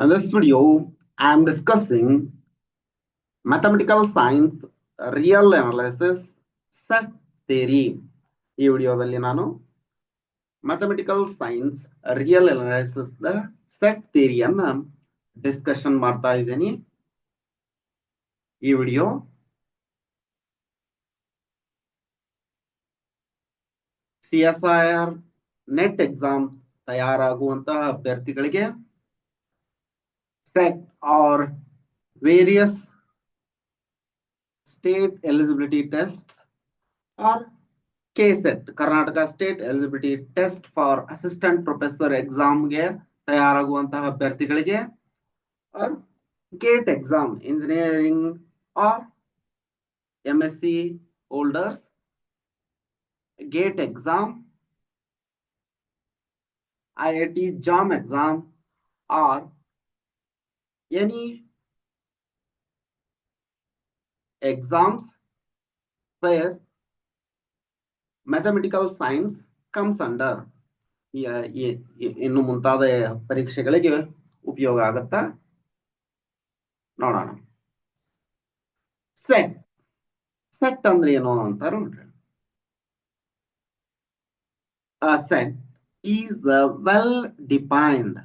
In this video, I am discussing mathematical science, real analysis, set theory. ಈ ವಿಡಿಯೋದಲ್ಲಿ ನಾನು mathematical science real analysis the set ಥಿಯರಿಯನ್ನ discussion ಮಾಡ್ತಾ ಇದ್ದೀನಿ. ಈ ವಿಡಿಯೋ CSIR ನೆಟ್ ಎಕ್ಸಾಮ್ ತಯಾರಾಗುವಂತಹ ಅಭ್ಯರ್ಥಿಗಳಿಗೆ set are various state eligibility tests or KSET Karnataka State Eligibility Test for Assistant Professor exam ಗೆ ತಯಾರಾಗುವಂತಹ ಅಭ್ಯರ್ಥಿಗಳಿಗೆ or GATE exam engineering or MSc holders GATE exam IIT JAM exam or any exams where mathematical science comes under ಇನ್ನು ಮುಂತಾದ ಪರೀಕ್ಷೆಗಳಿಗೆ ಉಪಯೋಗ ಆಗುತ್ತಾ ನೋಡೋಣ. Set ಅಂದ್ರೆ ಏನು ಅಂತ ನೋಡ್ರಿ. A set is the well-defined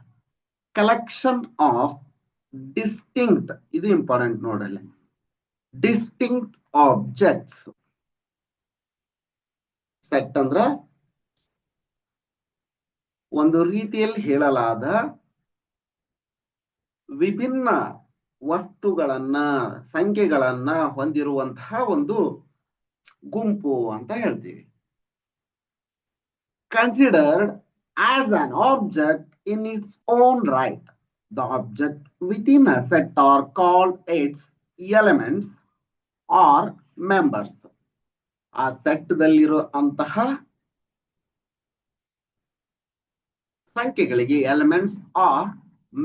collection of distinct, ಇದು ಇಂಪಾರ್ಟೆಂಟ್ ನೋಡ್ರಿ, distinct objects. ಸೆಟ್ ಅಂದ್ರ ಒಂದು ರೀತಿಯಲ್ಲಿ ಹೇಳಲಾದ ವಿಭಿನ್ನ ವಸ್ತುಗಳನ್ನ ಸಂಖ್ಯೆಗಳನ್ನ ಹೊಂದಿರುವಂತಹ ಒಂದು ಗುಂಪು ಅಂತ ಹೇಳ್ತೀವಿ. Considered as an object in its own right, the object within a set are called its elements or members. ಆ ಸೆಟ್ ದಲ್ಲಿರೋ ಅಂತಹ ಸಂಖ್ಯೆಗಳಿಗೆ ಎಲಿಮೆಂಟ್ಸ್ ಆರ್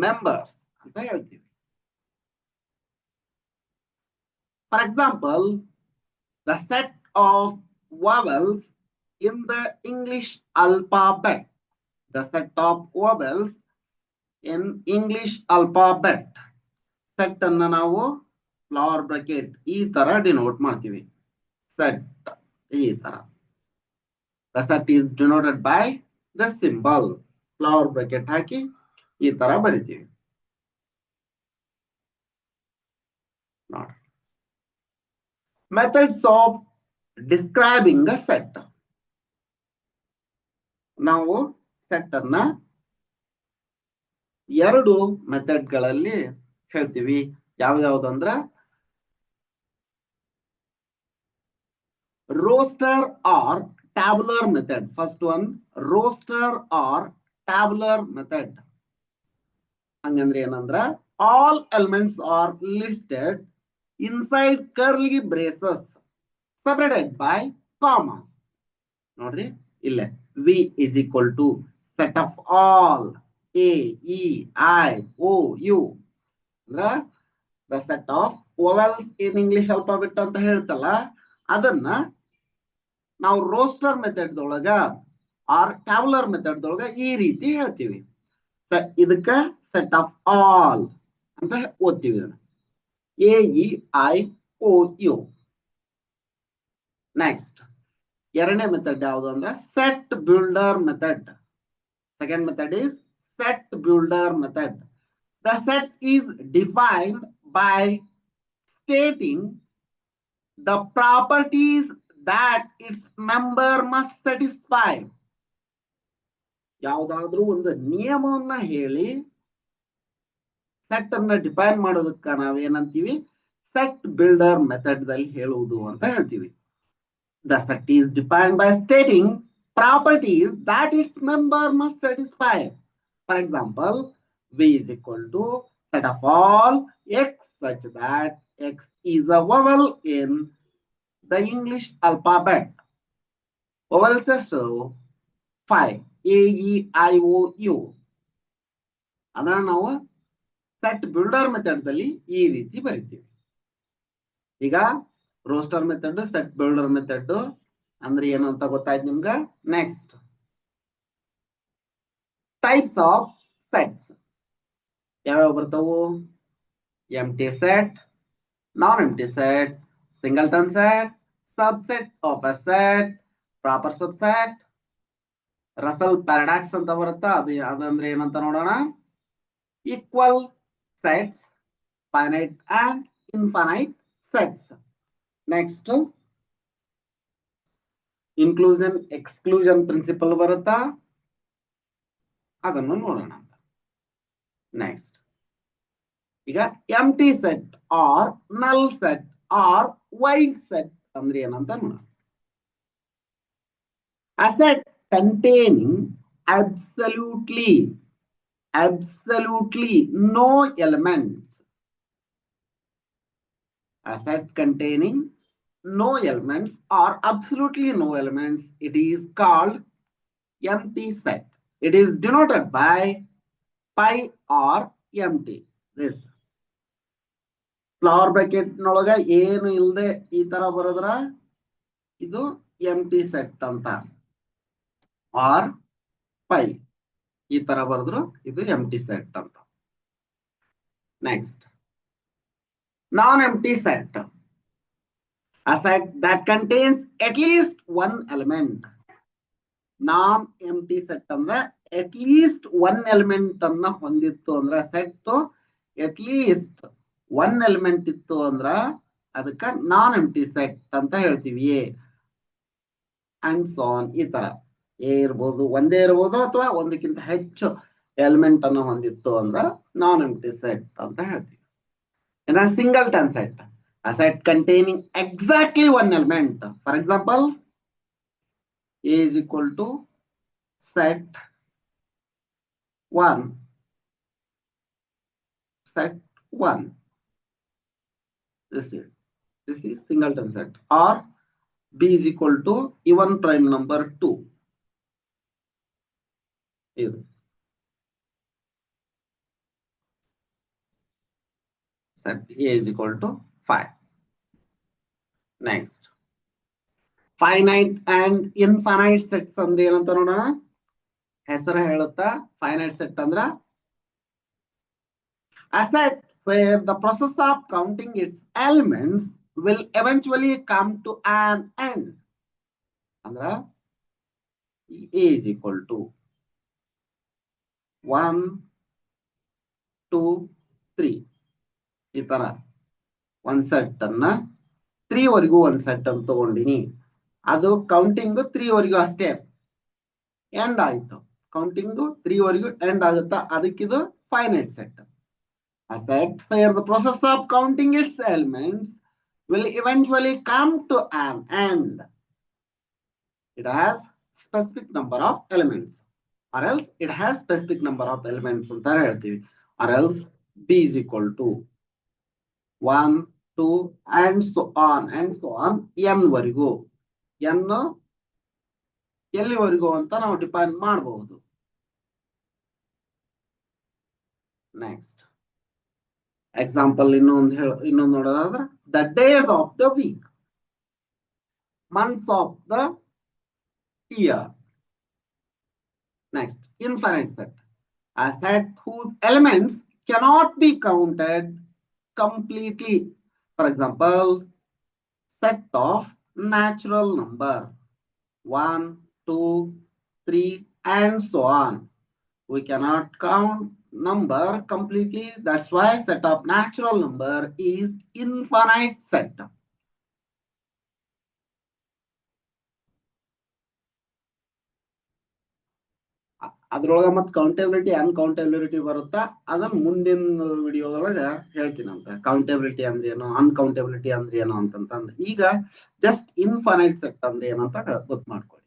ಮೆಂಬರ್ಸ್ ಅಂತ ಹೇಳ್ತೀವಿ. For example, the set of vowels in the English alphabet. The set of vowels in English alphabet. Set ಅನ್ನ ನಾವು flower bracket ಈ ತರ denote ಮಾಡ್ತೀವಿ. Set ಈ ತರ. The set is denoted by the symbol. Flower bracket ಹಾಕಿ ಈ ತರ ಬರಿತೀವಿ. ನೋಡಿ. Methods of describing a set. ನಾವು ಸೆಟ್ ಅನ್ನ ಎರಡು ಮೆಥಡ್ ಗಳಲ್ಲಿ ಹೇಳ್ತೀವಿ. ಯಾವ್ಯಾವ್ದಂದ್ರ roster or tabular method. First one, roster or tabular method. ಹಂಗಂದ್ರೆ ಏನಂದ್ರ all elements are listed inside curly braces separated by commas. ನೋಡ್ರಿ ಇಲ್ಲೇ V is equal to set of all A, E, I, O, U. ಅಂದ್ರ the set of vowels in English alphabet ಅಂತ ಹೇಳ್ತಲ್ಲ, ಅದನ್ನ ನಾವು roster method ದೊಳಗ or tabular method ದೊಳಗ ಈ ರೀತಿ ಹೇಳ್ತೀವಿ. ಇದಕ್ಕ ಸೆಟ್ ಆಫ್ ಆಲ್ ಅಂತ ಓದ್ತೀವಿ. AEIOU. ನೆಕ್ಸ್ಟ್ ಎರಡನೇ ಮೆಥಡ್ ಯಾವುದು ಅಂದ್ರೆ set builder method. Second method is set builder method. The set is defined by stating the properties that its member must satisfy. ಯಾವುದಾದ್ರೂ ಒಂದು ನಿಯಮವನ್ನ ಹೇಳಿ ಸೆಟ್ ಅನ್ನ ಡಿಫೈನ್ ಮಾಡೋದಕ್ಕ ನಾವೇನಂತೀವಿ, ಸೆಟ್ ಬಿಲ್ಡರ್ ಮೆಥಡ್ ದಲ್ಲಿ ಹೇಳುವುದು ಅಂತ ಹೇಳ್ತೀವಿ. The set is defined by stating properties that its member must satisfy. For example, V is equal to set of all X such that X is a vowel in the English alphabet. Vowels ಎಷ್ಟು 5 AEIOU. ಅದನ್ನ ನಾವು set builder method ದಲ್ಲಿ ಈ ರೀತಿ ಬರಿತೀವಿ. ಈಗ roster method, set builder method ಅಂದ್ರೆ ಏನು ಅಂತ ಗೊತ್ತಾಯ್ತು ನಿಮ್ಗ. Next types of sets. ಯಾವ್ಯಾವ ಬರ್ತಾವು? Empty set, non empty set, singleton set, subset of a set, proper subset, Russell paradox ಅಂತ ಬರುತ್ತಾ, ಅದಂದ್ರೆ ಏನಂತ ನೋಡೋಣ. Equal sets, finite and infinite sets. Next inclusion exclusion principle ಬರುತ್ತಾ, ಅದನ್ನು ನೋಡೋಣ. ನೆಕ್ಸ್ಟ್ ಈಗ empty set or null set or void set ಅಂದ್ರೆ ಏನಂತ ನೋಡೋಣ. A set containing absolutely no elements. A set containing no elements or absolutely no elements, it is called empty set. It is denoted by pi or empty. This flower bracket ನೊಳಗ ಏನು ಇಲ್ಲದೆ ಈ ತರ ಬರೋದ್ರ ಇದು ಎಂಟಿ ಸೆಟ್ ಅಂತ, or pi ಈ ತರ ಬರೆದ್ರು ಇದು ಎಂಟಿ ಸೆಟ್ ಅಂತ. Next non empty set, a set that contains at least one element. Non empty set ಅಂದ್ರೆ at least one element ಅನ್ನ ಹೊಂದಿತ್ತು ಅಂದ್ರೆ, set at least one element ಇತ್ತು ಅಂದ್ರ ಅದಕ್ಕ ನಾನ್ ಎಂಟಿ ಸೆಟ್ ಅಂತ ಹೇಳ್ತೀವಿ. ಎ ಅಂಡ್ ಸೋ ಆನ್, ಈ ತರ ಎ ಇರ್ಬೋದು, ಒಂದೇ ಇರ್ಬೋದು ಅಥವಾ ಒಂದಕ್ಕಿಂತ ಹೆಚ್ಚು ಎಲಿಮೆಂಟ್ ಅನ್ನು ಹೊಂದಿತ್ತು ಅಂದ್ರ ನಾನ್ ಎಂಟಿ ಸೆಟ್ ಅಂತ ಹೇಳ್ತೀವಿ. ಇನ್ನ singleton set, a set containing exactly one element. For example, A is equal to set 1, set 1. This is singleton set. Or B is equal to even prime number 2. Set A is equal to 5. Next, finite and infinite sets ಅಂದ್ರೆ ಏನಂತ ನೋಡೋಣ. ಹೆಸರು ಹೇಳುತ್ತಾ, finite set ಅಂದ್ರ a set where the process of counting its elements will eventually come to an end. ಅಂದ್ರ A is equal to 1, 2, 3 ಈ ತರ ಒಂದ್ ಸೆಟ್ ಅನ್ನ 3 ವರೆಗೂ ಒಂದ್ ಸೆಟ್ ಅಂತ ತಗೊಂಡಿನಿ. ಅದು ಕೌಂಟಿಂಗ್ 3 ವರೆಗೂ ಅಷ್ಟೇ ಎಂಡ್ ಆಯ್ತು. ಕೌಂಟಿಂಗ್ 3 ವರೆಗೂ ಎಂಡ್ ಆಗುತ್ತಾ, ಅದಕ್ಕಿದು finite set. A set where the process of counting its elements will eventually come to an end. It has specific number of elements, or else it has specific number of elements ಅಂತ ಹೇಳ್ತೀವಿ. Or else B is equal to 1, 2 and so on n ವರೆಗೂ. n ಎಲ್ಲಿವರೆಗೂ ಅಂತ ನಾವು define ಮಾಡಬಹುದು. Next example ಇನ್ನೊಂದು ನೋಡೋದಾದ್ರೆ, the days of the week, months of the year. Next infinite set, a set whose elements cannot be counted completely. For example, set of natural number 1, 2, 3 and so on. We cannot count number completely. That's why set of natural number is infinite set. ಅದ್ರೊಳಗ ಮತ್ ಕೌಂಟಬಿಲಿಟಿ ಅನ್ಕೌಂಟಬಿಲಿಟಿ ಬರುತ್ತಾ, ಅದನ್ನ ಮುಂದಿನ ವಿಡಿಯೋದೊಳಗ ಹೇಳ್ತೀನಿ ಅಂತ. ಕೌಂಟಬಿಲಿಟಿ ಅಂದ್ರೆ ಏನು, ಅನ್ಕೌಂಟಬಿಲಿಟಿ ಅಂದ್ರೆ ಏನು ಅಂತಂದ್ರೆ, ಈಗ ಜಸ್ಟ್ ಇನ್ಫೈನೈಟ್ ಸೆಟ್ ಅಂದ್ರೆ ಏನಂತ ಗೊತ್ತು ಮಾಡ್ಕೊಳ್ಳಿ.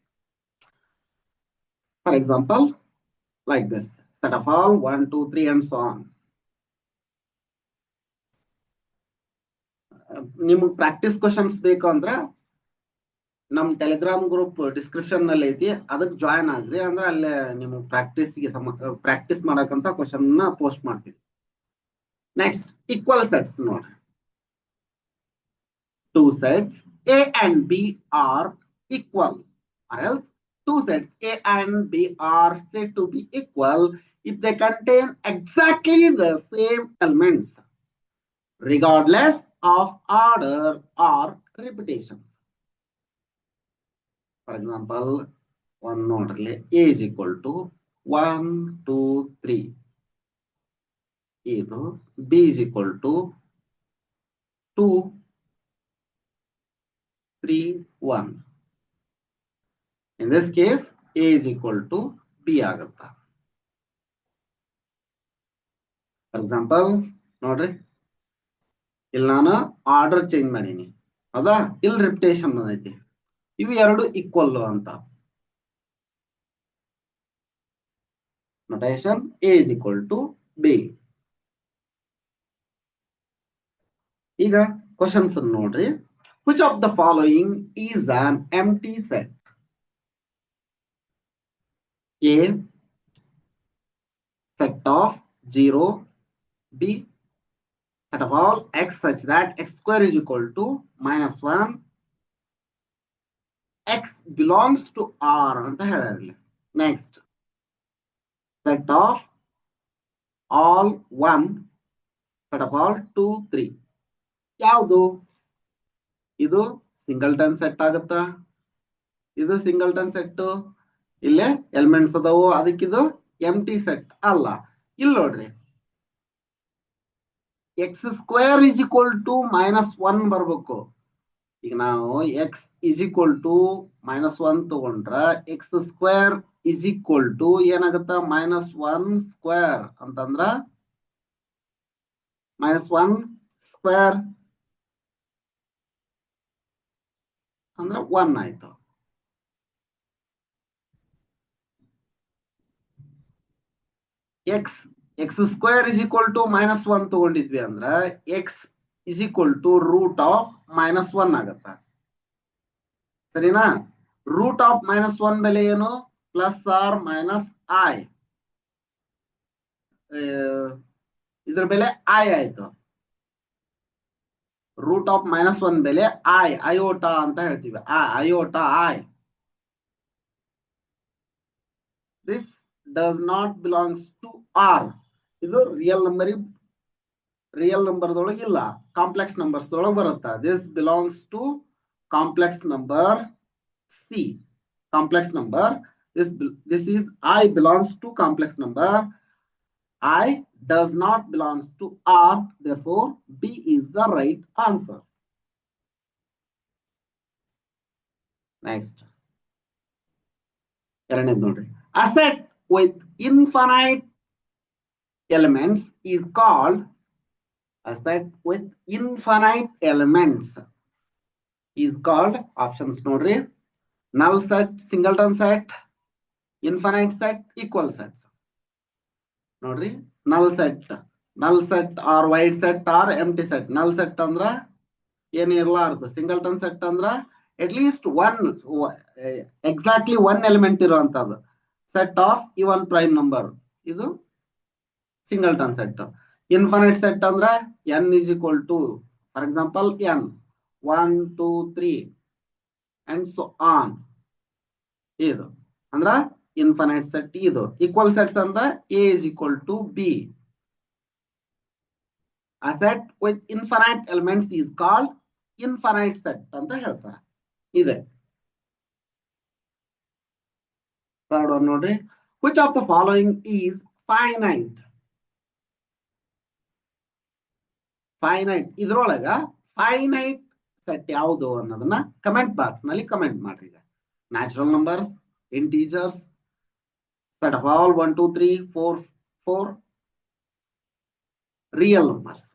For example like this, set of all 1, 2, 3 and so on. ನಿಮಗೆ ಪ್ರಾಕ್ಟೀಸ್ ಕ್ವಶನ್ಸ್ ಬೇಕು ಅಂದ್ರೆ ನಮ್ ಟೆಲಿಗ್ರಾಮ್ ಗ್ರೂಪ್ ಡಿಸ್ಕ್ರಿಪ್ಷನ್ ನಲ್ಲಿ ಐತಿ, ಅದಕ್ಕೆ ಜಾಯಿನ್ ಆಗ್ರಿ. ಅಂದ್ರೆ ಅಲ್ಲೇ ನಿಮಗೆ ಪ್ರಾಕ್ಟೀಸ್ ಮಾಡಕಂತ ಕ್ವಶನ್ ನ ಪೋಸ್ಟ್ ಮಾಡ್ತೀವಿ. ನೆಕ್ಸ್ಟ್ ಈಕ್ವಲ್ ಸೆಟ್ಸ್ ನೋಡ್ರಿ. 2 sets A and B are equal, or else 2 sets A and B are said to be equal if they contain exactly the same elements, regardless of order or repetitions. For example, one note A is equal to 1, 2, 3. Idu B is equal to 2, 3, 1. In this case, A is equal to B agutta. For example, ನೋಡ್ರಿ ಇಲ್ಲಿ ನಾನು order change ಮಾಡೀನಿ ಹೌದಾ, ಇಲ್ಲಿ repetition ಬಂದೈತಿ, ಇವು ಎರಡು equal ಅಂತ. notation A is equal to B. ಈಗ ಕ್ವಶನ್ಸ್ ನೋಡ್ರಿ. which of the following is an empty set? A, set of 0. B, set of all x such that x square is equal to -1. x belongs to R ಅಂತ ಹೇಳಿರಲಿ. Next, set of all 1, set of all 2, 3. ಯಾವುದು ಇದು? Singleton set ಆಗುತ್ತಾ? ಇದು singleton set, ಇಲ್ಲೇ elements ಅದಾವು, ಅದಕ್ಕಿದು ಎಂಟಿ set ಅಲ್ಲ. ಇಲ್ಲಿ ನೋಡ್ರಿ, x square is equal to -1 ಬರ್ಬೇಕು. ಈಗ ನಾವು ಎಕ್ಸ್ ಇಸ್ ಈಕ್ವಲ್ ಟು -1 ತಗೊಂಡ್ರ x square is equal to ಏನಾಗತ್ತ? -1 ಸ್ಕ್ವೇರ್ ಅಂತಂದ್ರ -1 ಸ್ಕ್ವೇರ್ ಅಂದ್ರ 1 ಆಯ್ತು. X square is equal to -1 ತಗೊಂಡಿದ್ವಿ ಅಂದ್ರ x is equal to root of -1 ಆಗತ್ತ. ಸರಿನಾ? ರೂಟ್ ಆಫ್ -1 ಬೆಲೆ ಏನು? Plus or minus i. ಇದ್ರ ಬೆಲೆ ಐ ಆಯ್ತು. ರೂಟ್ ಆಫ್ -1 ಬೆಲೆ ಐ, ಅಯೋಟಾ ಅಂತ ಹೇಳ್ತೀವಿ. Iota i. This does not belongs to R. ಇದು ರಿಯಲ್ ನಂಬರ್ ಇಲ್ಲ, ಕಾಂಪ್ಲೆಕ್ಸ್ ನಂಬರ್ಸ್ ದೊಳಗೆ ಬರುತ್ತಾ. This belongs to complex number C. Complex number, this is I belongs to complex number. I does not belongs to R, therefore B is the right answer. Next, ಎರಡನೇದು ನೋಡ್ರಿ. A set with infinite elements is called options ನೋಡ್ರಿ. null set, singleton set, infinite set, equal sets. ನೋಡ್ರಿ, null set or wide set or empty set. null set ಅಂದ್ರ ಏನ್ ಇರಲಾರದು. Singleton set ಅಂದ್ರ at least exactly one element ಇರುವಂತದ್ದು. set of even prime number, ಇದು singleton set. Infinite set ಅಂದ್ರ n is equal to, for example, n 1, 2, 3 and so on. ಇದು ಅಂದ್ರ infinite set. ಇದು equal sets ಅಂದ್ರ A is equal to B. A set with infinite elements is called infinite set ಅಂತ ಹೇಳ್ತಾರೆ. ಇದೆ. Third one ನೋಡ್ರಿ. which of the following is finite? ಇದ್ರೊಳಗ finite set ಯಾವುದು ಅನ್ನೋದನ್ನ ಕಮೆಂಟ್ ಬಾಕ್ಸ್ ನಲ್ಲಿ ಕಮೆಂಟ್ ಮಾಡ್ರಿ. ಈಗ natural numbers, integers, set of all 1, 2, 3, 4 real numbers,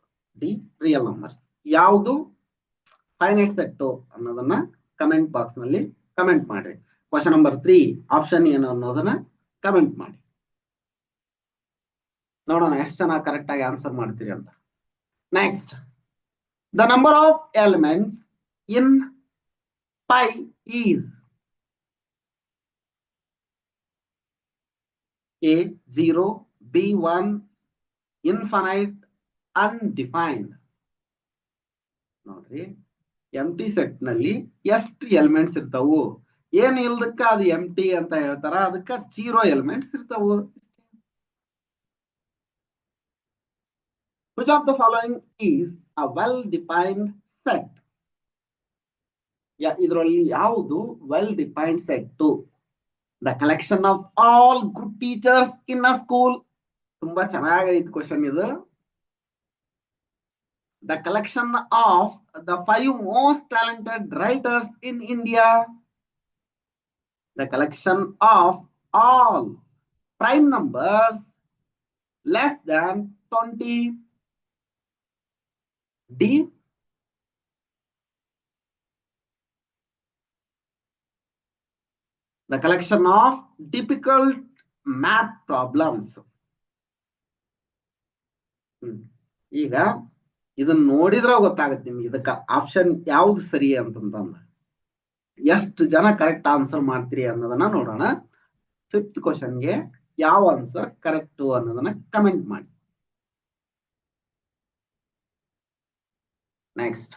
real numbers, ಯಾವುದು ಫೈನೈಟ್ ಸೆಟ್ ಅನ್ನೋದನ್ನ ಕಮೆಂಟ್ ಬಾಕ್ಸ್ ನಲ್ಲಿ ಕಮೆಂಟ್ ಮಾಡ್ರಿ. ಕ್ವಶನ್ ನಂಬರ್ 3 ಆಪ್ಷನ್ ಏನು ಅನ್ನೋದನ್ನ ಕಮೆಂಟ್ ಮಾಡಿ. ನೋಡೋಣ ಎಷ್ಟು ಜನ ಕರೆಕ್ಟ್ ಆಗಿ ಆನ್ಸರ್ ಮಾಡ್ತೀರಿ ಅಂತ. Next, the number of elements in pi is A 0, B 1, infinite, undefined. ನೋಡ್ರಿ, ಎಂಟಿ ಸೆಟ್ ನಲ್ಲಿ ಎಷ್ಟು ಎಲಿಮೆಂಟ್ಸ್ ಇರ್ತಾವು? ಏನ್ ಇಲ್ದಕ್ಕ ಅದು ಎಂಟಿ ಅಂತ ಹೇಳ್ತಾರ, ಅದಕ್ಕ 0 ಎಲಿಮೆಂಟ್ಸ್ ಇರ್ತಾವು. Which of the following is a well-defined set? ಇದರಲ್ಲಿ ಯಾವುದು well-defined set? The collection of all good teachers in a school. ತುಂಬಾ ಚೆನ್ನಾಗೈತೆ ಕ್ವಶನ್ ಇದು. The collection of the 5 most talented writers in India. The collection of all prime numbers less than 20. D. The collection of difficult math problems. ಈಗ ಇದನ್ನ ನೋಡಿದ್ರೆ ಗೊತ್ತಾಗುತ್ತೆ ನಿಮ್ಗೆ ಇದಕ್ಕೆ option ಯಾವ್ದು ಸರಿ ಅಂತಂದ್ರೆ. ಎಷ್ಟು ಜನ ಕರೆಕ್ಟ್ ಆನ್ಸರ್ ಮಾಡ್ತೀರಿ ಅನ್ನೋದನ್ನ ನೋಡೋಣ. 5th ಕ್ವಶನ್ಗೆ ಯಾವ ಆನ್ಸರ್ ಕರೆಕ್ಟ್ ಅನ್ನೋದನ್ನ ಕಮೆಂಟ್ ಮಾಡಿ. Next,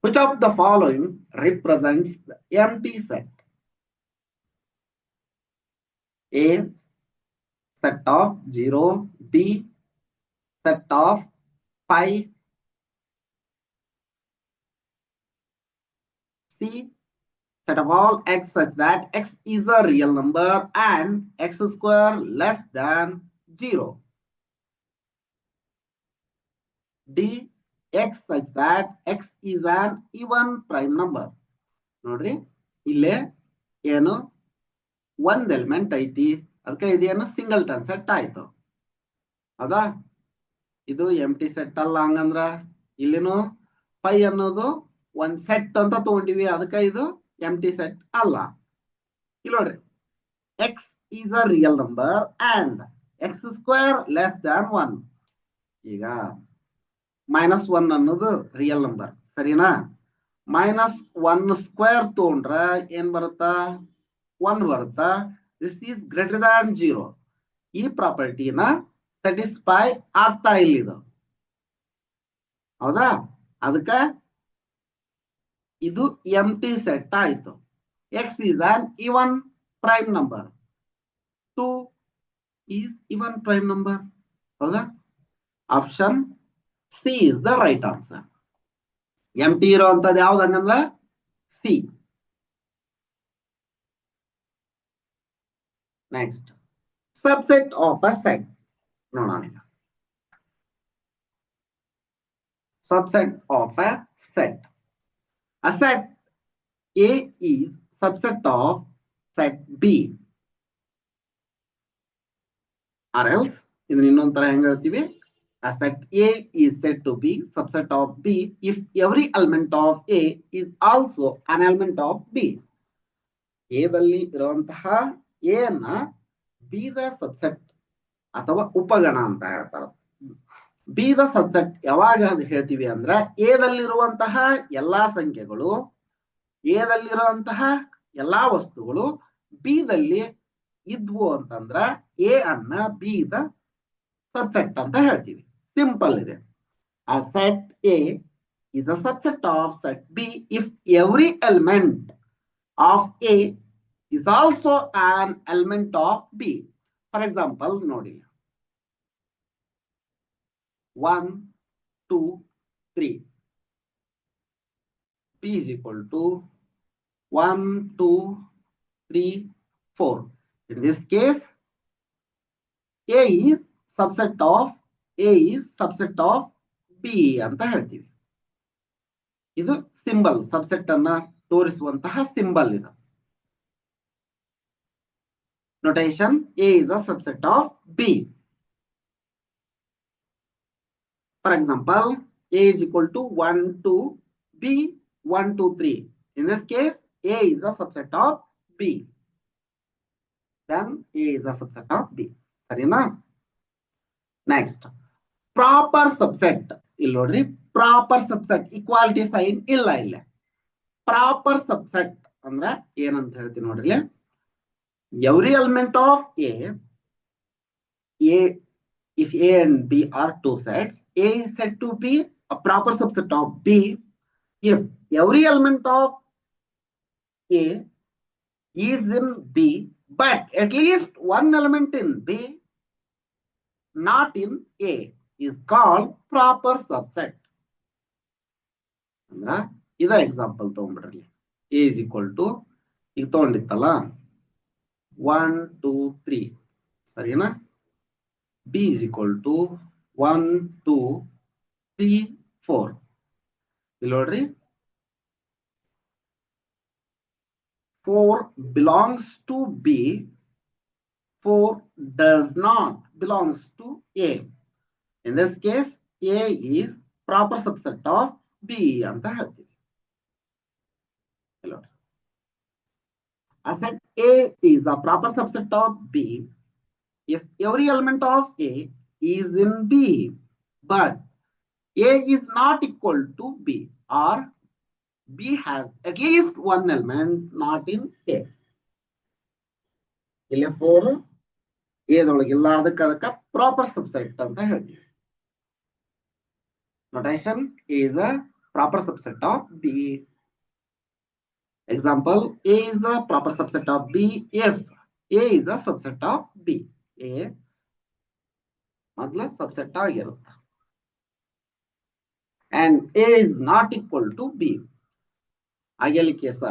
which of the following represents the empty set? A, set of 0. B, set of 5. C, set of all x such that x is a real number and x square less than 0. D, x such that x is an even prime number. ನೋಡ್ರಿ ಇಲ್ಲೇ ಏನು ಒಂದ್ element ಐತಿ, ಅದಕ್ಕೆ ಇದೇನು singleton set ಆಯ್ತು. ಹೌದಾ? ಇದು ಎಂಟಿ ಸೆಟ್ ಅಲ್ಲ. ಹಂಗಂದ್ರ ಇಲ್ಲಿನು 5 ಅನ್ನೋದು ಒಂದ್ ಸೆಟ್ ಅಂತ ತಗೊಂಡಿವಿ, ಅದಕ್ಕೆ ಇದು ಎಂಟಿ ಸೆಟ್ ಅಲ್ಲ. ಇಲ್ಲಿ ನೋಡ್ರಿ, X is a real number and X square less than 1. ಈಗ -1 ಅನ್ನೋದು ರಿಯಲ್ ನಂಬರ್, ಸರಿನಾ? -1 ಸ್ಕ್ವೇರ್ ತಗೊಂಡ್ರ ಏನ್ ಬರುತ್ತಾ? 1 ಬರುತ್ತಾ. This is greater than 0. ಈ ಪ್ರಾಪರ್ಟಿನ ಸ್ಯಾಟಿಸ್ಫೈ ಆಗ್ತಾ ಇಲ್ಲಿದು. ಹೌದಾ? ಅದಕ್ಕೆ ಇದು ಎಂಟಿ ಸೆಟ್ ಆಯ್ತು. X is an even prime number, 2 is even prime number. ಹೌದಾ? Option C is the right answer. Empty ಇರುವಂತದ್ದು ಯಾವ್ದು ಹಂಗಂದ್ರ C. Next, subset of a set ನೋಡೋಣ. Subset of a set. A set A is subset of set B. Or else, ಇದನ್ನ ಇನ್ನೊಂದ್ ತರ ಹೆಂಗ್ ಹೇಳ್ತೀವಿ? A set A is said to be subset of B if every element of A is also an element of B. A ದಲ್ಲಿ ಇರುವಂತಹ A ನ B the subset ಅಥವಾ ಉಪಗಣ ಅಂತ ಹೇಳ್ತಾರೆ. ಬಿ ದ ಸಬ್ಸೆಟ್ ಯಾವಾಗ ಹೇಳ್ತೀವಿ ಅಂದ್ರೆ, ಎ ದಲ್ಲಿರುವಂತಹ ಎಲ್ಲಾ ಸಂಖ್ಯೆಗಳು, ಎ ದಲ್ಲಿರುವಂತಹ ಎಲ್ಲಾ ವಸ್ತುಗಳು ಬಿ ದಲ್ಲಿ ಇದ್ವು ಅಂತಂದ್ರ ಎ ಅನ್ನ ಬಿ ದ ಸಬ್ಸೆಟ್ ಅಂತ ಹೇಳ್ತೀವಿ. ಸಿಂಪಲ್ ಇದೆ. ಆ set A is a subset of set B if every element of A is also an element of B. For example, ನೋಡಿ, 1, 2, 3. B is equal to 1, 2, 3, 4. In this case, A is subset of B ಅಂತ ಹೇಳ್ತೀವಿ. ಇದು symbol, subset ಅನ್ನ ತೋರಿಸುವಂತಹ symbol ಇದು. notation, A is a subset of B. For example, A is equal to 1, 2, B, 1, 2, 3. In this case, A is a subset of B. Then A is a subset of B. Sarina? Next, proper subset. ಇಲ್ಲಿ ನೋಡ್ರಿ, proper subset, equality sign ಇಲ್ಲ ಇಲ್ಲ. Proper subset ಅಂದ್ರೆ ಏನಂತ ಹೇಳ್ತೀನಿ ನೋಡ್ರಿ. Every element of A, if A and B are two sets, A is said to be a proper subset of B if every element of A is in B, but at least one element in B not in A. is called proper subset. ಅಂದ್ರ ಇದ example ತಗೊಂಡ್ಬಿಡ್ರಿ. A is equal to ಈಗ ತಗೊಂಡಿತ್ತಲ್ಲ 1 2 3 ಸರಿನಾ. B is equal to 1 2 3 4 ಇಲ್ಲಿ ನೋಡ್ರಿ 4 belongs to B, 4 does not belongs to A. In this case, A is proper subset of B ಅಂತ ಹೇಳ್ತೀವಿ. A set A is a proper subset of B if every element of A is in B, but A is not equal to B, or B has at least one element not in A. ಇಲ್ಲಿ 4 A ದೊಳಗಿಲ್ಲ, ಅದಕ್ಕೆ proper subset ಅಂತ ಹೇಳ್ತೀವಿ. Notation is a proper subset of B. Example, A is a proper subset of B if A is a subset of B. A ಮೊದಲ subset ಆಗಿರುತ್ತೆ. And A is not equal to B. Ageli case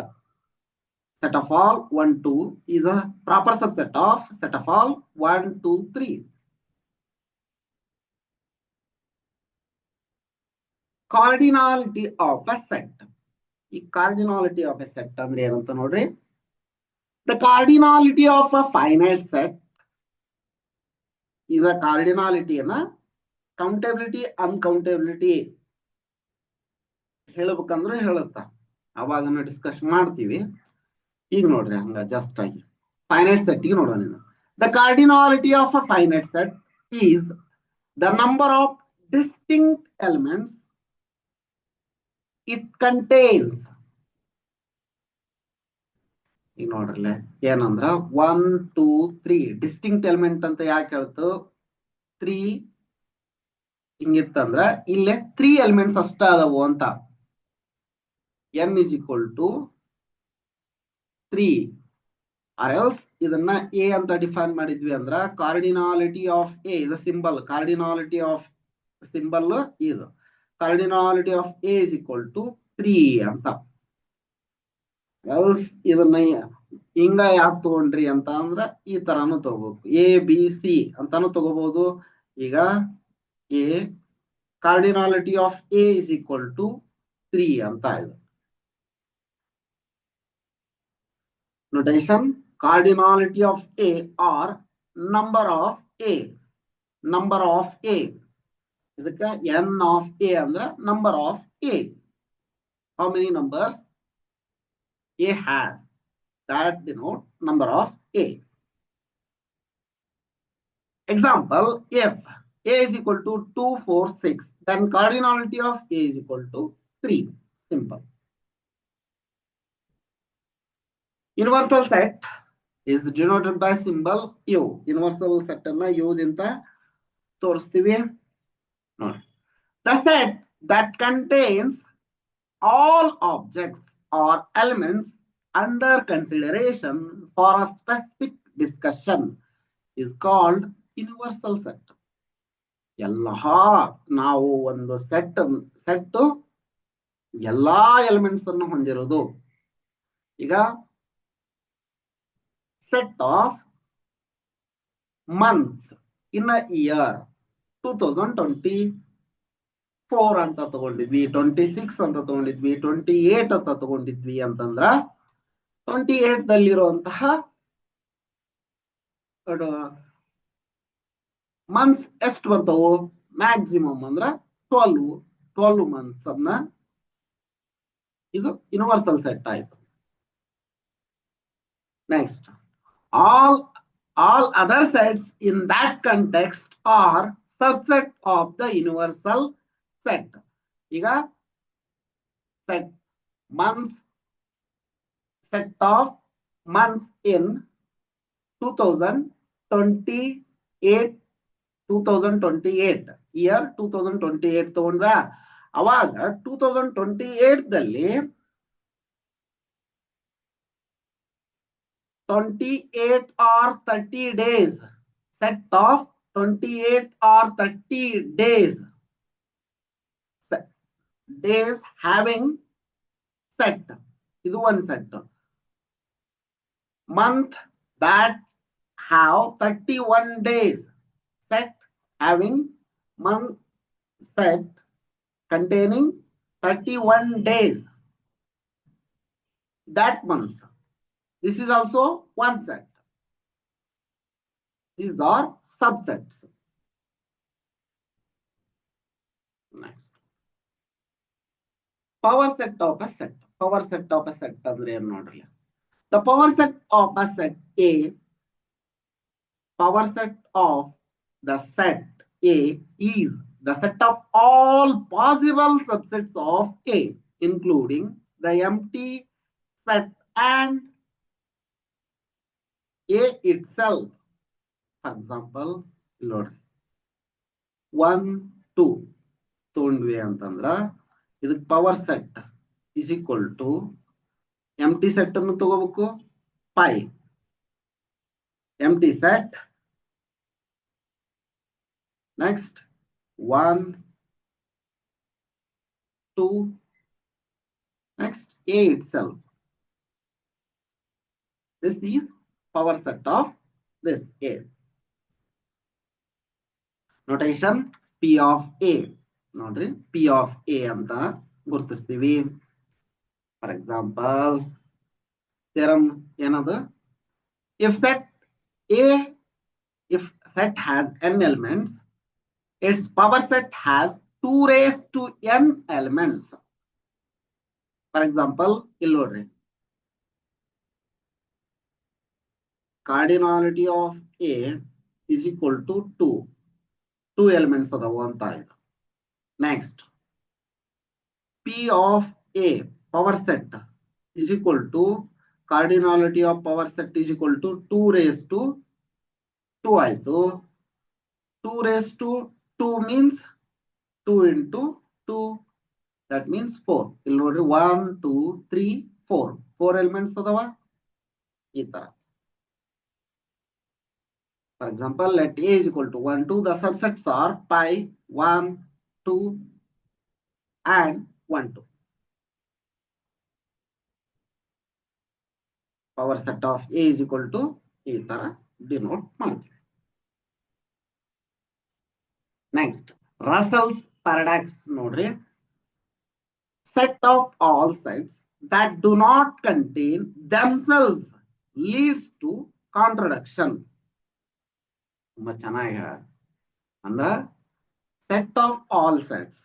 set of all 1 2 is a proper subset of set of all 1 2 3. Cardinality of a set. ಈ cardinality of a set ಅಂದ್ರೆ ಏನಂತ ನೋಡ್ರಿ. The cardinality of a finite set is a cardinality ಅನ್ನ ಕೌಂಟಬಿಲಿಟಿ ಅನ್ಕೌಂಟಬಿಲಿಟಿ ಹೇಳ್ಬೇಕಂದ್ರೆ ಹೇಳುತ್ತ, ಅವಾಗ discuss ಮಾಡ್ತೀವಿ. ಈಗ ನೋಡ್ರಿ ಹಂಗ ಜಸ್ಟ್ ಆಗಿ ಫೈನೈಟ್ ಸೆಟ್ ಗೆ ನೋಡೋಣ. The cardinality of a finite set is the number of distinct elements it contains. ಈಗ ನೋಡ್ರಲ್ಲ ಏನಂದ್ರ 1 2 3 ಡಿಸ್ಟಿಂಕ್ಟ್ ಎಲಿಮೆಂಟ್ ಅಂತ ಯಾಕೆ ಹೇಳ್ತು, 3 ಹಿಂಗಿತ್ತಂದ್ರ ಇಲ್ಲೇ 3 ಎಲಿಮೆಂಟ್ಸ್ ಅಷ್ಟ ಅದಾವು ಅಂತ. n is equal to 3 or else ಇದನ್ನ A ಅಂತ ಡಿಫೈನ್ ಮಾಡಿದ್ವಿ ಅಂದ್ರ cardinality of A is a symbol, cardinality of symbol ಇದು cardinality of A is equal to 3 ಅಂತ. else ಇದನ್ನ ಹಿಂಗ ಯಾಕೆ ತಗೊಂಡ್ರಿ ಅಂತ ಅಂದ್ರ ಈ ತರಾನು ತಗೋಬೇಕು, A B C ಅಂತಾನು ತಗೋಬಹುದು. ಈಗ A cardinality of A is equal to 3 ಅಂತ ಇದೆ. Notation, cardinality of A or number of A. Number of A. ಇದಕ್ಕ n of A ಅಂದ್ರ number of A. How many numbers A has? That denote number of A. Example, if A is equal to 2 4 6, then cardinality of A is equal to 3. Simple. Universal set is denoted by symbol U. Universal set ಅನ್ನ U ದಿಂದ ತೋರಿಸ್ತೀವಿ ನೋಡಿ. The set that contains all objects or elements under consideration for a specific discussion is called universal set. ಎಲ್ಲ ನಾವು ಒಂದು set ಎಲ್ಲಾ elements ಅನ್ನು ಹೊಂದಿರೋದು. ಈಗ set of months in a year 2024 ಅಂತ ತಗೊಂಡಿದ್ವಿ, 26 ಅಂತ ತಗೊಂಡಿದ್ವಿ, 28 ಅಂತ ತಗೊಂಡಿದ್ವಿ ಅಂತಂದ್ರ 28 ದಲ್ಲಿರುವಂತಹ ಮಂತ್ಸ್ ಎಷ್ಟು ಬರ್ತಾವು, ಮ್ಯಾಕ್ಸಿಮಮ್ ಅಂದ್ರ 12 ಮಂತ್ಸ್ ಅನ್ನ ಇದು ಯೂನಿವರ್ಸಲ್ ಸೆಟ್ ಆಯ್ತು. Next, all other sets in that context are subset of the universal set. ಈಗ set months, set of months in 2028 year 2028 ತಗೊಂಡ್ವಾ. ಅವಾಗ 2028 ದಲ್ಲಿ 28 or 30 days set of 28 or 30 days. Days having set. This one set. Month that have 31 days. Set having month set containing 31 days. That month. This is also one set. These are subsets. Next. Power set of a set. Power set of a set ಅಂದ್ರೆ ಏನು ನೋಡ್ರಿ. The power set of a set A, power set of the set A is the set of all possible subsets of A, including the empty set and A itself. For example, ನೋಡ್ರಿ 1, 2 ತಗೊಂಡ್ವಿ ಅಂತಂದ್ರ ಇದಕ್ಕೆ power set is equal to empty set ಅನ್ನು ತಗೋಬೇಕು pi empty set next 1, 2 next A itself. This is power set of this A. Notation P of A. ನೋಡ್ರಿ P of A ಅಂತ ಗುರುತಿಸ್ತೀವಿ. For example theorem ಏನದು? If set has n elements, its power set has 2 raised to n elements. For example, ಇಲ್ಲಿ ನೋಡ್ರಿ cardinality of A is equal to 2. 2 elements ಅದಾವು ಅಂತ ಆಯ್ತು. Next, P of A power set is equal to cardinality of power set is equal to 2 raised to 2 ಆಯ್ತು. 2 raised to 2 means 2 into 2, that means 4. ಇಲ್ಲಿ ನೋಡ್ರಿ 1, 2, 3, 4 elements ಅದಾವ ಈ ತರ. For example, let A is equal to 1, 2. The subsets are pi 1, 2 and 1, 2. Power set of A is equal to ಈ ತರ denote ಮಾಡ್ತೀವಿ. Next, Russell's paradox ನೋಡ್ರಿ. Set of all sets that do not contain themselves leads to contradiction. ತುಂಬಾ ಚೆನ್ನಾಗಿ ಅಂದ್ರ set of all sets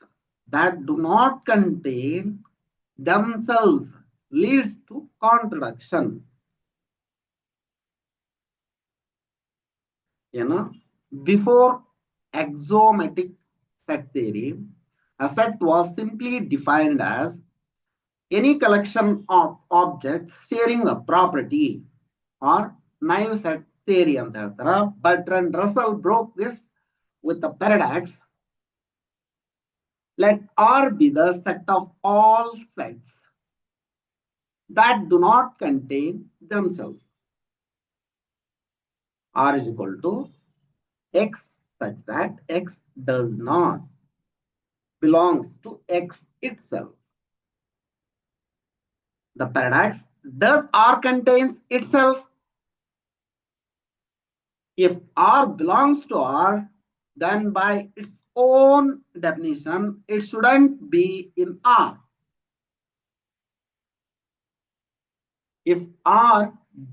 that do not contain themselves leads to contradiction. Before axiomatic set theory, a set was simply defined as any collection of objects sharing a property or naive set theory ಅಂತ ಹೇಳ್ತಾರ. Bertrand Russell broke this with the paradox. Let R be the set of all sets that do not contain themselves. R is equal to X such that X does not belongs to X itself. The paradox, does R contains itself? If R belongs to R, then by its own definition, it shouldn't be in R. If R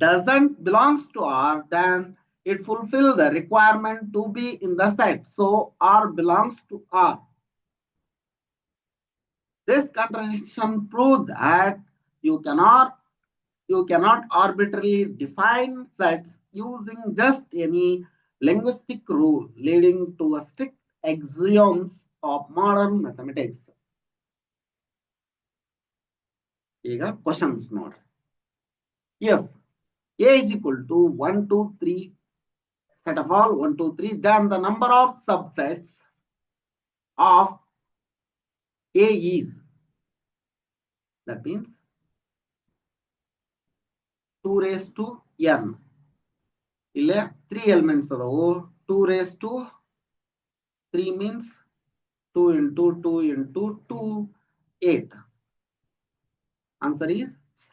doesn't belongs to R, then it fulfills the requirement to be in the set. So R belongs to R. This contradiction proves that you cannot arbitrarily define sets using just any linguistic rule, leading to a strict axioms of modern mathematics. ಈಗ questions ನೋಡ್ರಿ. If A is equal to 1, 2, 3, set of all 1, 2, 3, then the number of subsets of A is, that means 2 raised to n. ಇಲ್ಲೇ 3 elements ಅದಾವು. 2 raised to 3 means 2 into 2 into 2, 8. Answer is C.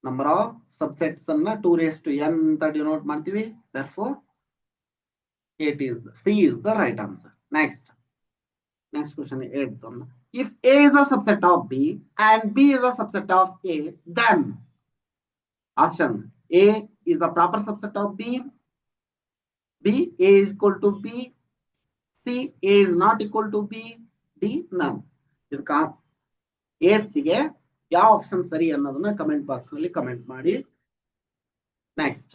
Number of subsets anna 2 raised to n ಅಂತ denote ಮಾಡ್ತೀವಿ. Therefore, 8 is C is the right answer. Next question 8. If A is a subset of B and B is a subset of A, then option A is a proper subset of B. B, A is equal to B. C, A is not equal to B. D, none. ಇದಕ್ಕ 8th ಗೆ ಯಾವ option ಸರಿ ಅನ್ನೋದನ್ನ comment box ನಲ್ಲಿ comment ಮಾಡಿ. Next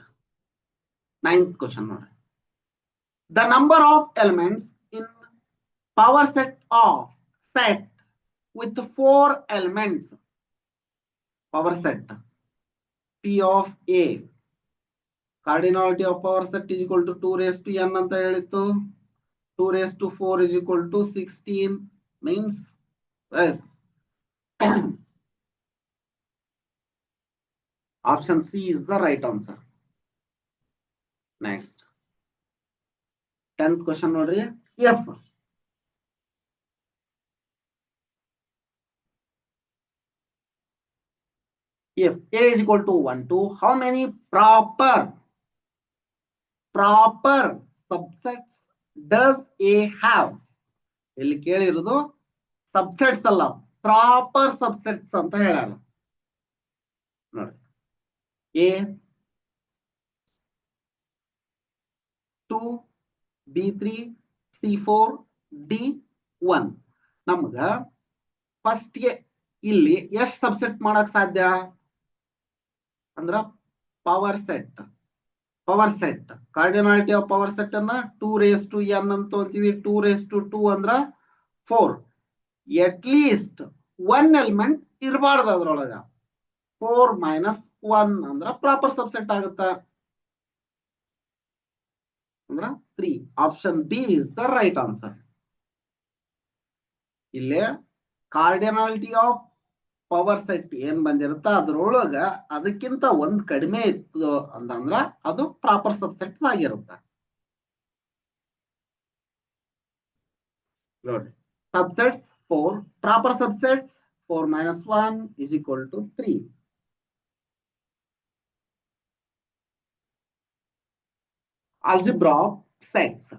9th question ನೋಡಿ. The number of elements in power set with 4 elements. Power set P of A. Cardinality of power set is equal to 2 raised to n ಅಂತ ಹೇಳಿತ್ತು. 2 raised to 4 is equal to 16 means yes. Option C is the right answer. Next 10th question ನೋಡ್ರಿ. If A is equal to 1, 2, how many proper subsets does A have? ಇಲ್ಲಿ ಕೇಳಿರೋದು subsets ಅಲ್ಲ, proper subsets ಅಂತ ಹೇಳಾರ ನೋಡಿ. A 2, B3, C4, D1. ನಮ್ಗ first ಗೆ ಇಲ್ಲಿ ಎಷ್ಟು ಸಬ್ಸೆಟ್ ಮಾಡಕ್ ಸಾಧ್ಯ ಅಂದ್ರ power set cardinality of power set ಅನ್ನ 2 raised to n ಅಂತ ಅಂತೀವಿ. 2 raised to 2 ಅಂದ್ರ 4. ಎಟ್ ಲೀಸ್ಟ್ 1 ಎಲಿಮೆಂಟ್ ಇರಬಾರ್ದು ಅದ್ರೊಳಗ. 4 - 1 ಅಂದ್ರ ಪ್ರಾಪರ್ ಸಬ್ಸೆಟ್ ಆಗುತ್ತ ಅಂದ್ರ 3. Option B is the right answer. ಇಲ್ಲೇ ಕಾರ್ಡಿನಾಲಿಟಿ ಆಫ್ ಪವರ್ ಸೆಟ್ ಏನ್ ಬಂದಿರುತ್ತ ಅದ್ರೊಳಗ ಅದಕ್ಕಿಂತ ಒಂದ್ ಕಡಿಮೆ ಇತ್ತು ಅಂತಂದ್ರ ಅದು ಪ್ರಾಪರ್ ಸಬ್ಸೆಟ್ಸ್ ಆಗಿರುತ್ತ ನೋಡಿ. Subsets 4, proper subsets 4 - 1 is equal to 3. Algebra sets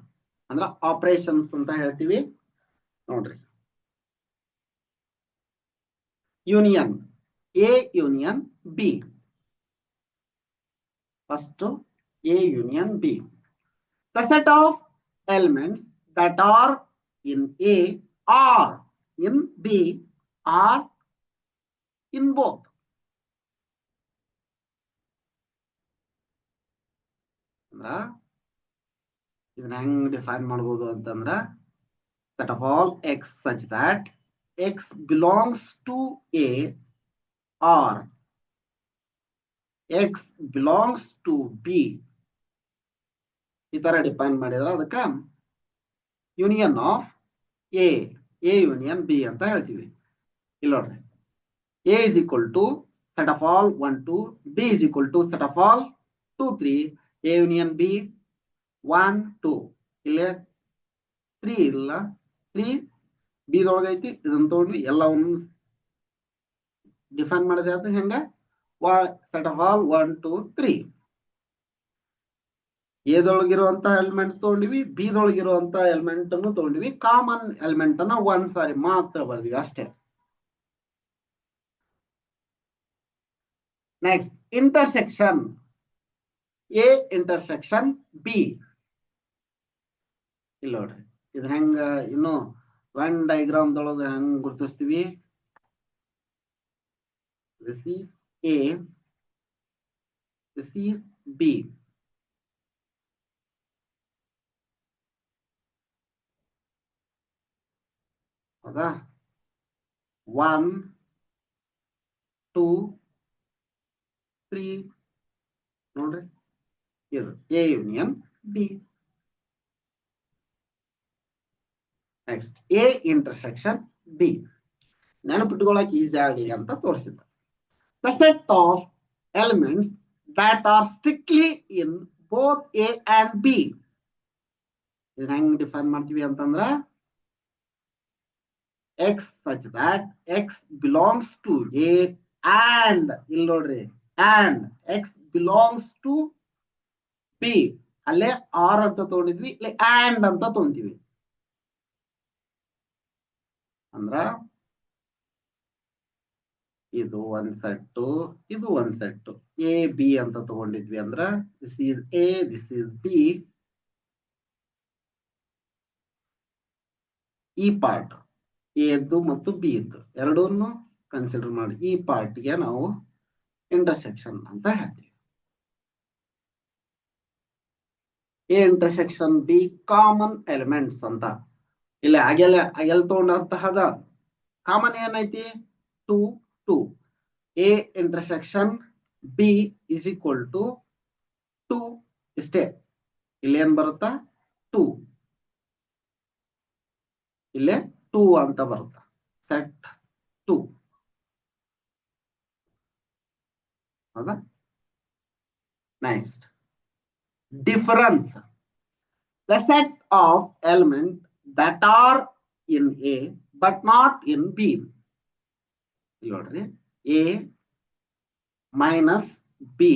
ಅಂದ್ರ ಆಪರೇಷನ್ಸ್ ಅಂತ ಹೇಳ್ತೀವಿ ನೋಡ್ರಿ. Union A union B. First A union B. The set of elements that are in A or in B are in both. ಇದನ್ನ ಹೆಂಗ್ define ಮಾಡಬಹುದು ಅಂತಂದ್ರ set of all x such that x belongs to A or x belongs to B. ಈ ತರ define ಮಾಡಿದ್ರೆ ಅದಕ್ಕ union of A union B ಅಂತ ಹೇಳ್ತೀವಿ. ಇಲ್ಲಿ ನೋಡ್ರಿ, A is equal to set of all 1, 2, B is equal to set of all 2, 3, A union B 1, 2. ಇಲ್ಲಿ 3 ಇಲ್ಲ, 3 B ದೊಳಗ ಐತಿ. ಇದನ್ನ ತಗೊಂಡ್ವಿ ಎಲ್ಲವನ್ನು ಡಿಫೈನ್ ಮಾಡಿದ್ರೆ ಅದು ಹೆಂಗ set of all 1, 2, 3. A ದೊಳಗಿರುವಂತ element ತಗೊಂಡಿವಿ, B ದೊಳಗಿರುವಂತ element ಅನ್ನು ತಗೊಂಡಿವಿ. ಕಾಮನ್ ಎಲಿಮೆಂಟ್ ಅನ್ನ ಒಂದ್ ಸಾರಿ ಮಾತ್ರ ಬರ್ದಿವಿ ಅಷ್ಟೇ. Next intersection A intersection B. ಇಲ್ಲಿ ನೋಡ್ರಿ, ಇದ್ರ ಹೆಂಗ ಇನ್ನು ವೆನ್ ಡಯಾಗ್ರಾಮ್ ದೊಳಗ ಹೆಂಗ್ ಗುರುತಿಸ್ತೀವಿ. This is A, this is B. ಹೌದಾ? 1, 2, 3 ನೋಡ್ರಿ, ಇದು A union B. Next A intersection B. ನೆನಪಿಟ್ಕೊಳ್ಳಕ್ ಈಸಿ ಆಗಲಿ ಅಂತ ತೋರಿಸಿದ್ದ. The set of elements that are strictly in both A and B. ಇದನ್ನ ಹೆಂಗ್ ಡಿಫೈನ್ ಮಾಡ್ತೀವಿ ಅಂತಂದ್ರ x such that x belongs to A and ಇಲ್ಲಿ ನೋಡ್ರಿ and x belongs to B. ಅಲ್ಲೇ ಆರ್ ಅಂತ ತಗೊಂಡಿದ್ವಿ, ಇಲ್ಲಿ and ಅಂತ ತಗೊಂತೀವಿ. ಅಂದ್ರ ಇದು ಒಂದ್ ಸೆಟ್, ಇದು ಒಂದ್ ಸೆಟ್. ಎ ಬಿ ಅಂತ ತಗೊಂಡಿದ್ವಿ ಅಂದ್ರ this is A, this is B. ಈ ಪಾರ್ಟ್ ಎದ್ದು ಮತ್ತು ಬಿ ಇದ್ದು ಎರಡನ್ನು ಕನ್ಸಿಡರ್ ಮಾಡಿ ಈ ಪಾರ್ಟ್ಗೆ ನಾವು ಇಂಟರ್ಸೆಕ್ಷನ್ ಅಂತ ಹೇಳ್ತೀವಿ. A intersection B common elements ಅಂತ. ಇಲ್ಲ ಅಗೆಲ್ ತಗೊಂಡಂತಹದ ಕಾಮನ್ ಏನೈತಿ 2 2. A intersection B is equal to 2 ಇಷ್ಟೇ. ಇಲ್ಲಿ ಏನ್ ಬರುತ್ತಾ 2, ಇಲ್ಲೇ 2 ಅಂತ ಬರುತ್ತಾ ಸೆಟ್ 2. ಹೌದಾ? Next difference. The set of elements that are in A but not in B. ನೋಡ್ರಿ A ಮೈನಸ್ ಬಿ.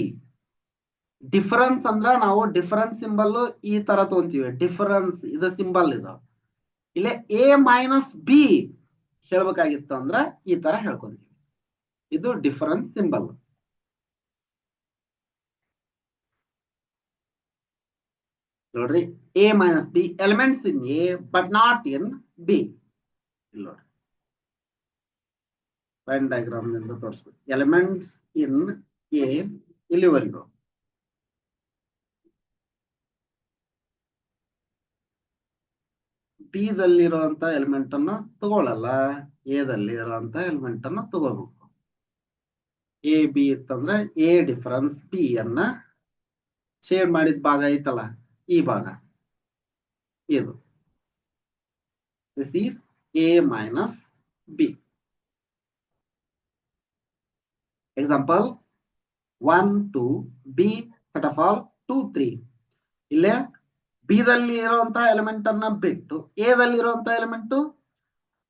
ಡಿಫರೆನ್ಸ್ ಅಂದ್ರ ನಾವು ಡಿಫರೆನ್ಸ್ ಸಿಂಬಲ್ ಈ ತರ ತಗೊಂತೀವಿ. ಡಿಫರೆನ್ಸ್ ಇದು ಸಿಂಬಲ್ ಇದು. ಇಲ್ಲೇ ಎ ಮೈನಸ್ ಬಿ ಹೇಳ್ಬೇಕಾಗಿತ್ತು ಅಂದ್ರ ಈ ತರ ಹೇಳ್ಕೊಂತೀವಿ. ಇದು ಡಿಫರೆನ್ಸ್ ಸಿಂಬಲ್. ನೋಡ್ರಿ A minus B elements in a but not in B. ಇಲ್ಲಿ ನೋಡ್ರಿ ಲೈನ್ ಡಯಾಗ್ರಾಮ್ ನಿಂದ ತೋರಿಸ್ಬೇಕು. ಎಲಿಮೆಂಟ್ಸ್ ಇನ್ ಎ ಇಲ್ಲಿವರೆಗೂ ಬಿ ದಲ್ಲಿರುವಂತ ಎಲಿಮೆಂಟ್ ಅನ್ನ ತಗೊಳ್ಳಲ್ಲ, ಎ ದಲ್ಲಿ ಇರುವಂತ ಎಲಿಮೆಂಟ್ ಅನ್ನ ತಗೋಬೇಕು. ಎ ಬಿ ಇತ್ತಂದ್ರೆ ಎ ಡಿಫರೆನ್ಸ್ ಬಿ ಅನ್ನ ಶೇರ್ ಮಾಡಿದ ಭಾಗ ಐತಲ್ಲ ಈ ಭಾಗ ಇದು. This is A minus B. Example 1 2 B set of all 2 3. ಇಲ್ಲೇ ಬಿ ದಲ್ಲಿ ಇರುವಂತಹ ಎಲಿಮೆಂಟ್ ಅನ್ನ ಬಿಟ್ಟು ಎ ದಲ್ಲಿ ಇರುವಂತಹ element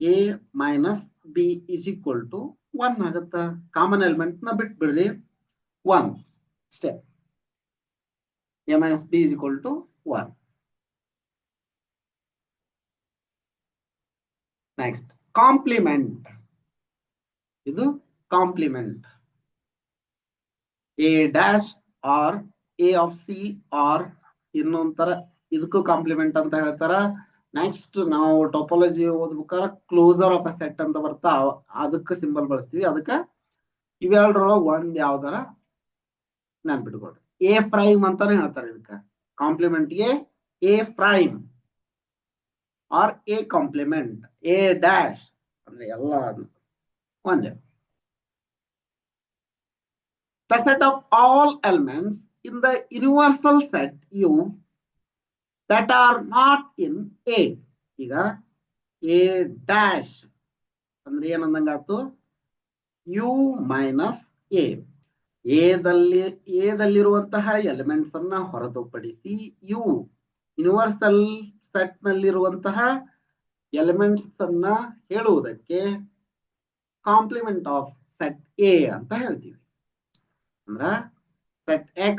A minus B is equal to 1 ಆಗುತ್ತ. ಕಾಮನ್ ಎಲಿಮೆಂಟ್ ನ ಬಿಟ್ಟು ಬಿಡ್ರಿ 1 ಅಷ್ಟೇ. A minus B is equal to 1. Next complement. ಇದು complement. A dash or A of C or ಇನ್ನೊಂಥರ ಇದಕ್ಕೂ ಕಾಂಪ್ಲಿಮೆಂಟ್ ಅಂತ ಹೇಳ್ತಾರ. ನೆಕ್ಸ್ಟ್ ನಾವು ಟೋಪೋಲಜಿ ಓದ್ಬೇಕಾದ್ರೆ ಕ್ಲೋಸರ್ ಆಫ್ ಅ ಸೆಟ್ ಅಂತ ಬರ್ತಾ ಅದಕ್ಕೆ ಸಿಂಬಲ್ ಬಳಸ್ತೀವಿ. ಅದಕ್ಕೆ ಇವೆರಡರೊಳಗೆ ಒಂದ್ ಯಾವ್ದಾರ ನೆನ್ಪಿಟ್ಕೊಡ್ರಿ. ಎ ಪ್ರೈಮ್ ಅಂತಾನೆ ಹೇಳ್ತಾರೆ ಇದಕ್ಕೆ. ಕಾಂಪ್ಲಿಮೆಂಟ್ಗೆ A prime or A complement. A dash ಅಂದ್ರೆ ಎಲ್ಲ ಒಂದೇ. The set of all elements in the universal set U that are not in A. ಈಗ A dash ಅಂದ್ರೆ ಏನಂದಂಗಾತು U ಮೈನಸ್ A. ಎ ದಲ್ಲಿರುವಂತಹ ಎಲಿಮೆಂಟ್ಸ್ ಅನ್ನ ಹೊರತುಪಡಿಸಿ ಯು ಯೂನಿವರ್ಸಲ್ ಸೆಟ್ ನಲ್ಲಿರುವಂತಹ ಎಲಿಮೆಂಟ್ಸ್ ಅನ್ನ ಹೇಳುವುದಕ್ಕೆ ಕಾಂಪ್ಲಿಮೆಂಟ್ ಆಫ್ ಸೆಟ್ ಎ ಅಂತ ಹೇಳ್ತೀವಿ. ಅಂದ್ರ set x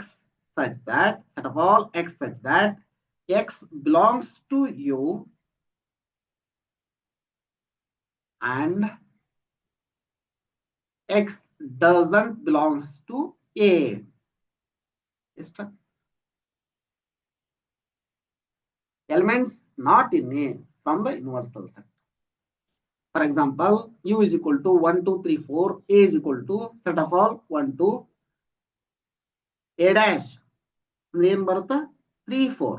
such that set of all x such that x belongs to U and x doesn't belongs to A. Elements not in A from the universal set. For example, U is equal to 1 2 3 4. A is equal to set of all 1 2 A dash ಏನ್ ಬರುತ್ತಾ 3 4.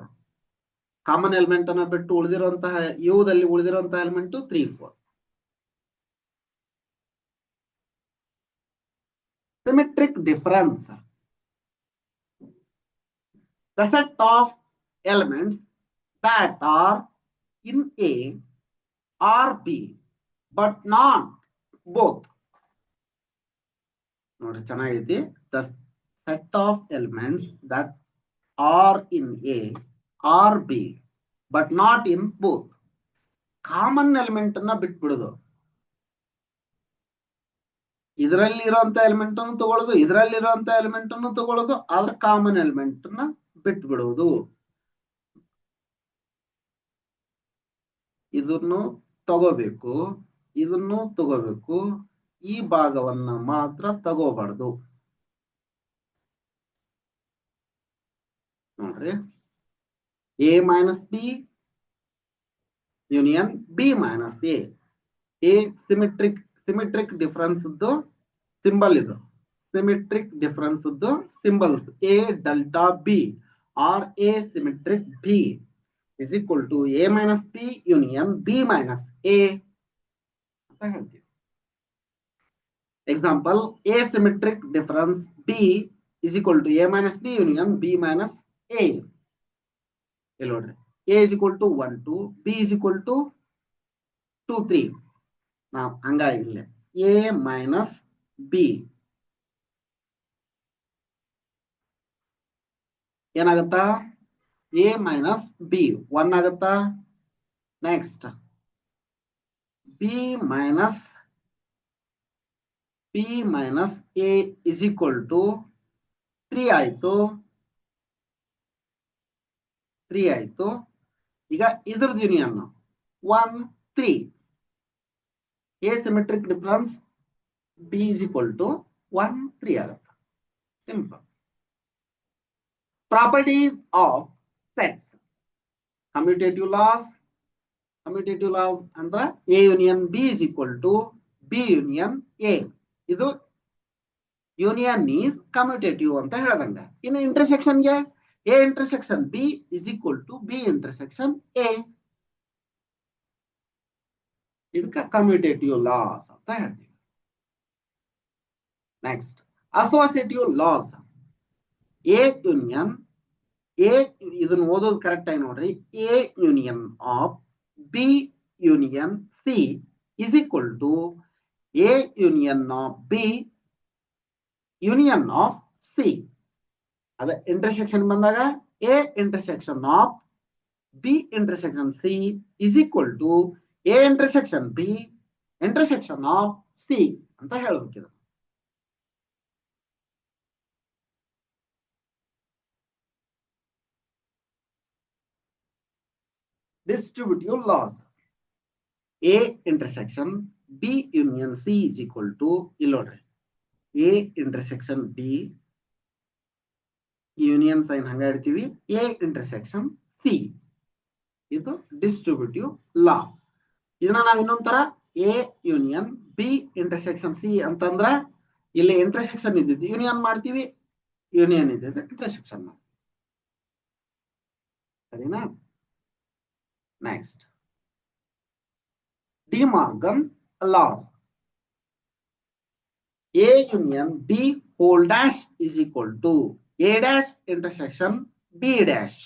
Common element ಅನ್ನ ಬಿಟ್ಟು ಉಳಿದಿರುವಂತಹ you ದಲ್ಲಿ ಉಳಿದಿರುವಂತಹ element 3 4. Symmetric difference. The set of elements that are in A or B but not both. ನೋಡ್ರಿ ಚೆನ್ನಾಗೈತಿ. The set of elements that or in A or B, but not in both. Common element ಅನ್ನ ಬಿಟ್ಬಿಡುದು. ಇದರಲ್ಲಿರುವಂತ element ಅನ್ನು ತಗೊಳ್ಳೋದು, ಇದರಲ್ಲಿರುವಂತ element ಅನ್ನು ತಗೊಳ್ಳೋದು, ಆದ್ರೆ common element ಅನ್ನ ಬಿಟ್ಬಿಡುವುದು. ಇದನ್ನು ತಗೋಬೇಕು, ಇದನ್ನು ತಗೋಬೇಕು, ಈ ಭಾಗವನ್ನ ಮಾತ್ರ ತಗೋಬಾರ್ದು. ನೋಡ್ರಿ, A minus B union B minus A. A symmetric difference symbol ಇದು. Symmetric difference symbols A delta B or asymmetric B is equal to A minus B union B minus A ಅಂತ ಹೇಳ್ತೀವಿ. Example, asymmetric difference B is equal to A minus B union B minus A. ಇಲ್ಲಿ ನೋಡ್ರಿ, A is equal to 1 2, B is equal to 2 3. ನಾವು ಹಂಗಾಗಿಲ್ಲ, A minus B ಏನಾಗತ್ತಾ? A minus B 1 ಆಗತ್ತಾ? Next B minus A is equal to 3 ಆಯ್ತು. ಈಗ ಇದ್ರದ್ದು union 1 3. asymmetric difference B is equal to 1 3 ಆಗುತ್ತೆ. Simple. Properties of sets. Commutative laws ಅಂದ್ರೆ A union B is equal to B union A. ಇದು union is commutative ಅಂತ ಹೇಳ್ದಂಗ. ಇನ್ನು ಇಂಟರ್ಸೆಕ್ಷನ್ಗೆ A intersection B is equal to B intersection A. ಇದಕ್ಕೆ commutative loss ಅಂತ ಹೇಳ್ತೀವಿ. Next associative loss. A union A, ಇದನ್ನ ಓದೋದು ಕರೆಕ್ಟ್ ಆಗಿ ನೋಡ್ರಿ. A union of B union C is equal to A union of B union of C. ಅದ intersection ಬಂದಾಗ A intersection of B intersection C is equal to A intersection B intersection of C ಅಂತ ಹೇಳ್ಬೇಕಿದೆ. Distributive laws. A intersection B union C is equal to ಇಲ್ಲಿ ನೋಡ್ರಿ, A intersection B union sign ಹಂಗ ಇಡ್ತೀವಿ, A intersection C. ಇದು distributive law. ಇದನ್ನ ನಾವು ಇನ್ನೊಂಥರ A union B intersection C ಅಂತಂದ್ರ ಇಲ್ಲಿ ಇಂಟರ್ಸೆಕ್ಷನ್ ಇದ್ದಿದ್ದು ಯೂನಿಯನ್ ಮಾಡ್ತೀವಿ, ಯೂನಿಯನ್ ಇದ್ದಿದ್ದು ಇಂಟರ್ಸೆಕ್ಷನ್. ಸರಿನಾ? Next De Morgan's loss. A union B whole dash is equal to A dash intersection B dash.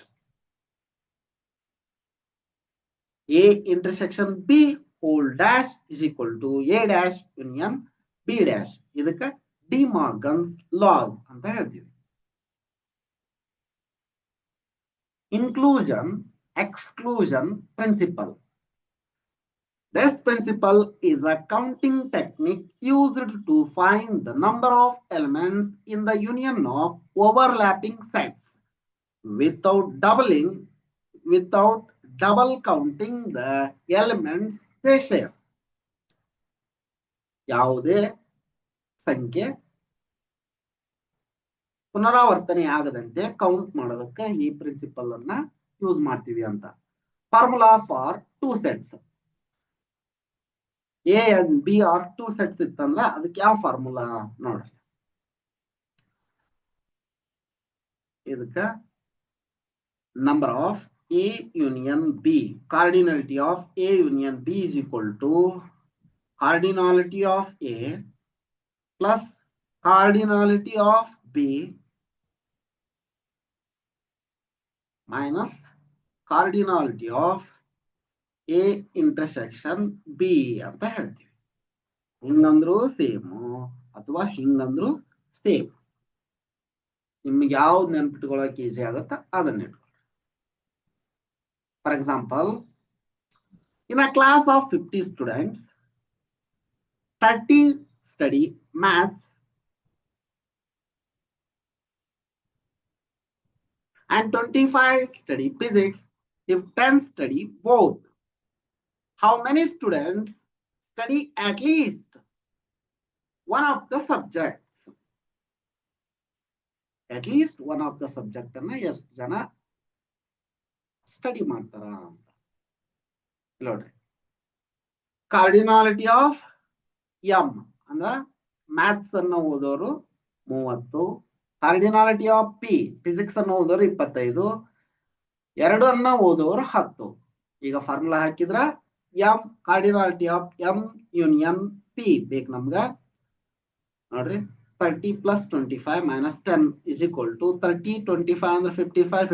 A intersection B whole dash is equal to A dash union B dash. ಇದಕ್ಕೆ De Morgan's loss ಅಂತ ಹೇಳ್ತೀವಿ. Inclusion exclusion principle. This principle is a counting technique used to find the number of elements in the union of overlapping sets without double counting the elements they share. ಯಾವುದೇ ಸಂಖ್ಯೆ ಪುನರಾವರ್ತನೆ ಆಗದಂತೆ count ಮಾಡೋದಕ್ಕೆ ಈ principal ಅನ್ನ use ಮಾಡ್ತೀವಿ ಅಂತ. Formula for 2 sets. A and B are 2 sets ಇತ್ತಂದ್ರ ಅದಕ್ಕೆ ಯಾವ ಫಾರ್ಮುಲಾ ನೋಡ್ರಿ. ಇದಕ್ಕ number of A union B, cardinality of A union B is equal to cardinality of A plus cardinality of B minus cardinality of A intersection B ಅಂತ ಹೇಳ್ತೀವಿ. ಹಿಂಗಂದ್ರು same ಅಥವಾ ಹಿಂಗಂದ್ರು same. ನಿಮ್ಗೆ ಯಾವ್ದು ನೆನ್ಪಿಟ್ಕೊಳ್ಳೋಕೆ ಈಸಿ ಆಗುತ್ತಾ ಅದನ್ನ ಇಟ್ಕೊಳ್ಳಿ. For example, in a class of 50 students, 30 study maths and 25 study physics. If 10 study both, how many students study at least one of the subjects? At least one of the subject ಅನ್ನ ಎಷ್ಟು ಜನ study ಮಾಡ್ತಾರ ಅಂತ ನೋಡ್ರಿ. ಕಾರ್ಡಿನಾಲಿಟಿ of M ಅಂದ್ರ maths ಅನ್ನು ಓದೋರು 30, ಕಾರ್ಡಿನಾಲಿಟಿ of P physics ಅನ್ನು ಓದೋರು 25, ಎರಡು ಅನ್ನ ಓದೋರು 10. ಈಗ ಫಾರ್ಮುಲಾ ಹಾಕಿದ್ರ M cardinality of M union P ಬೇಕು ನಮ್ಗ. ನೋಡ್ರಿ 30 plus 25 minus 10 is equal to 30, 25 ಅಂದ್ರೆ 55,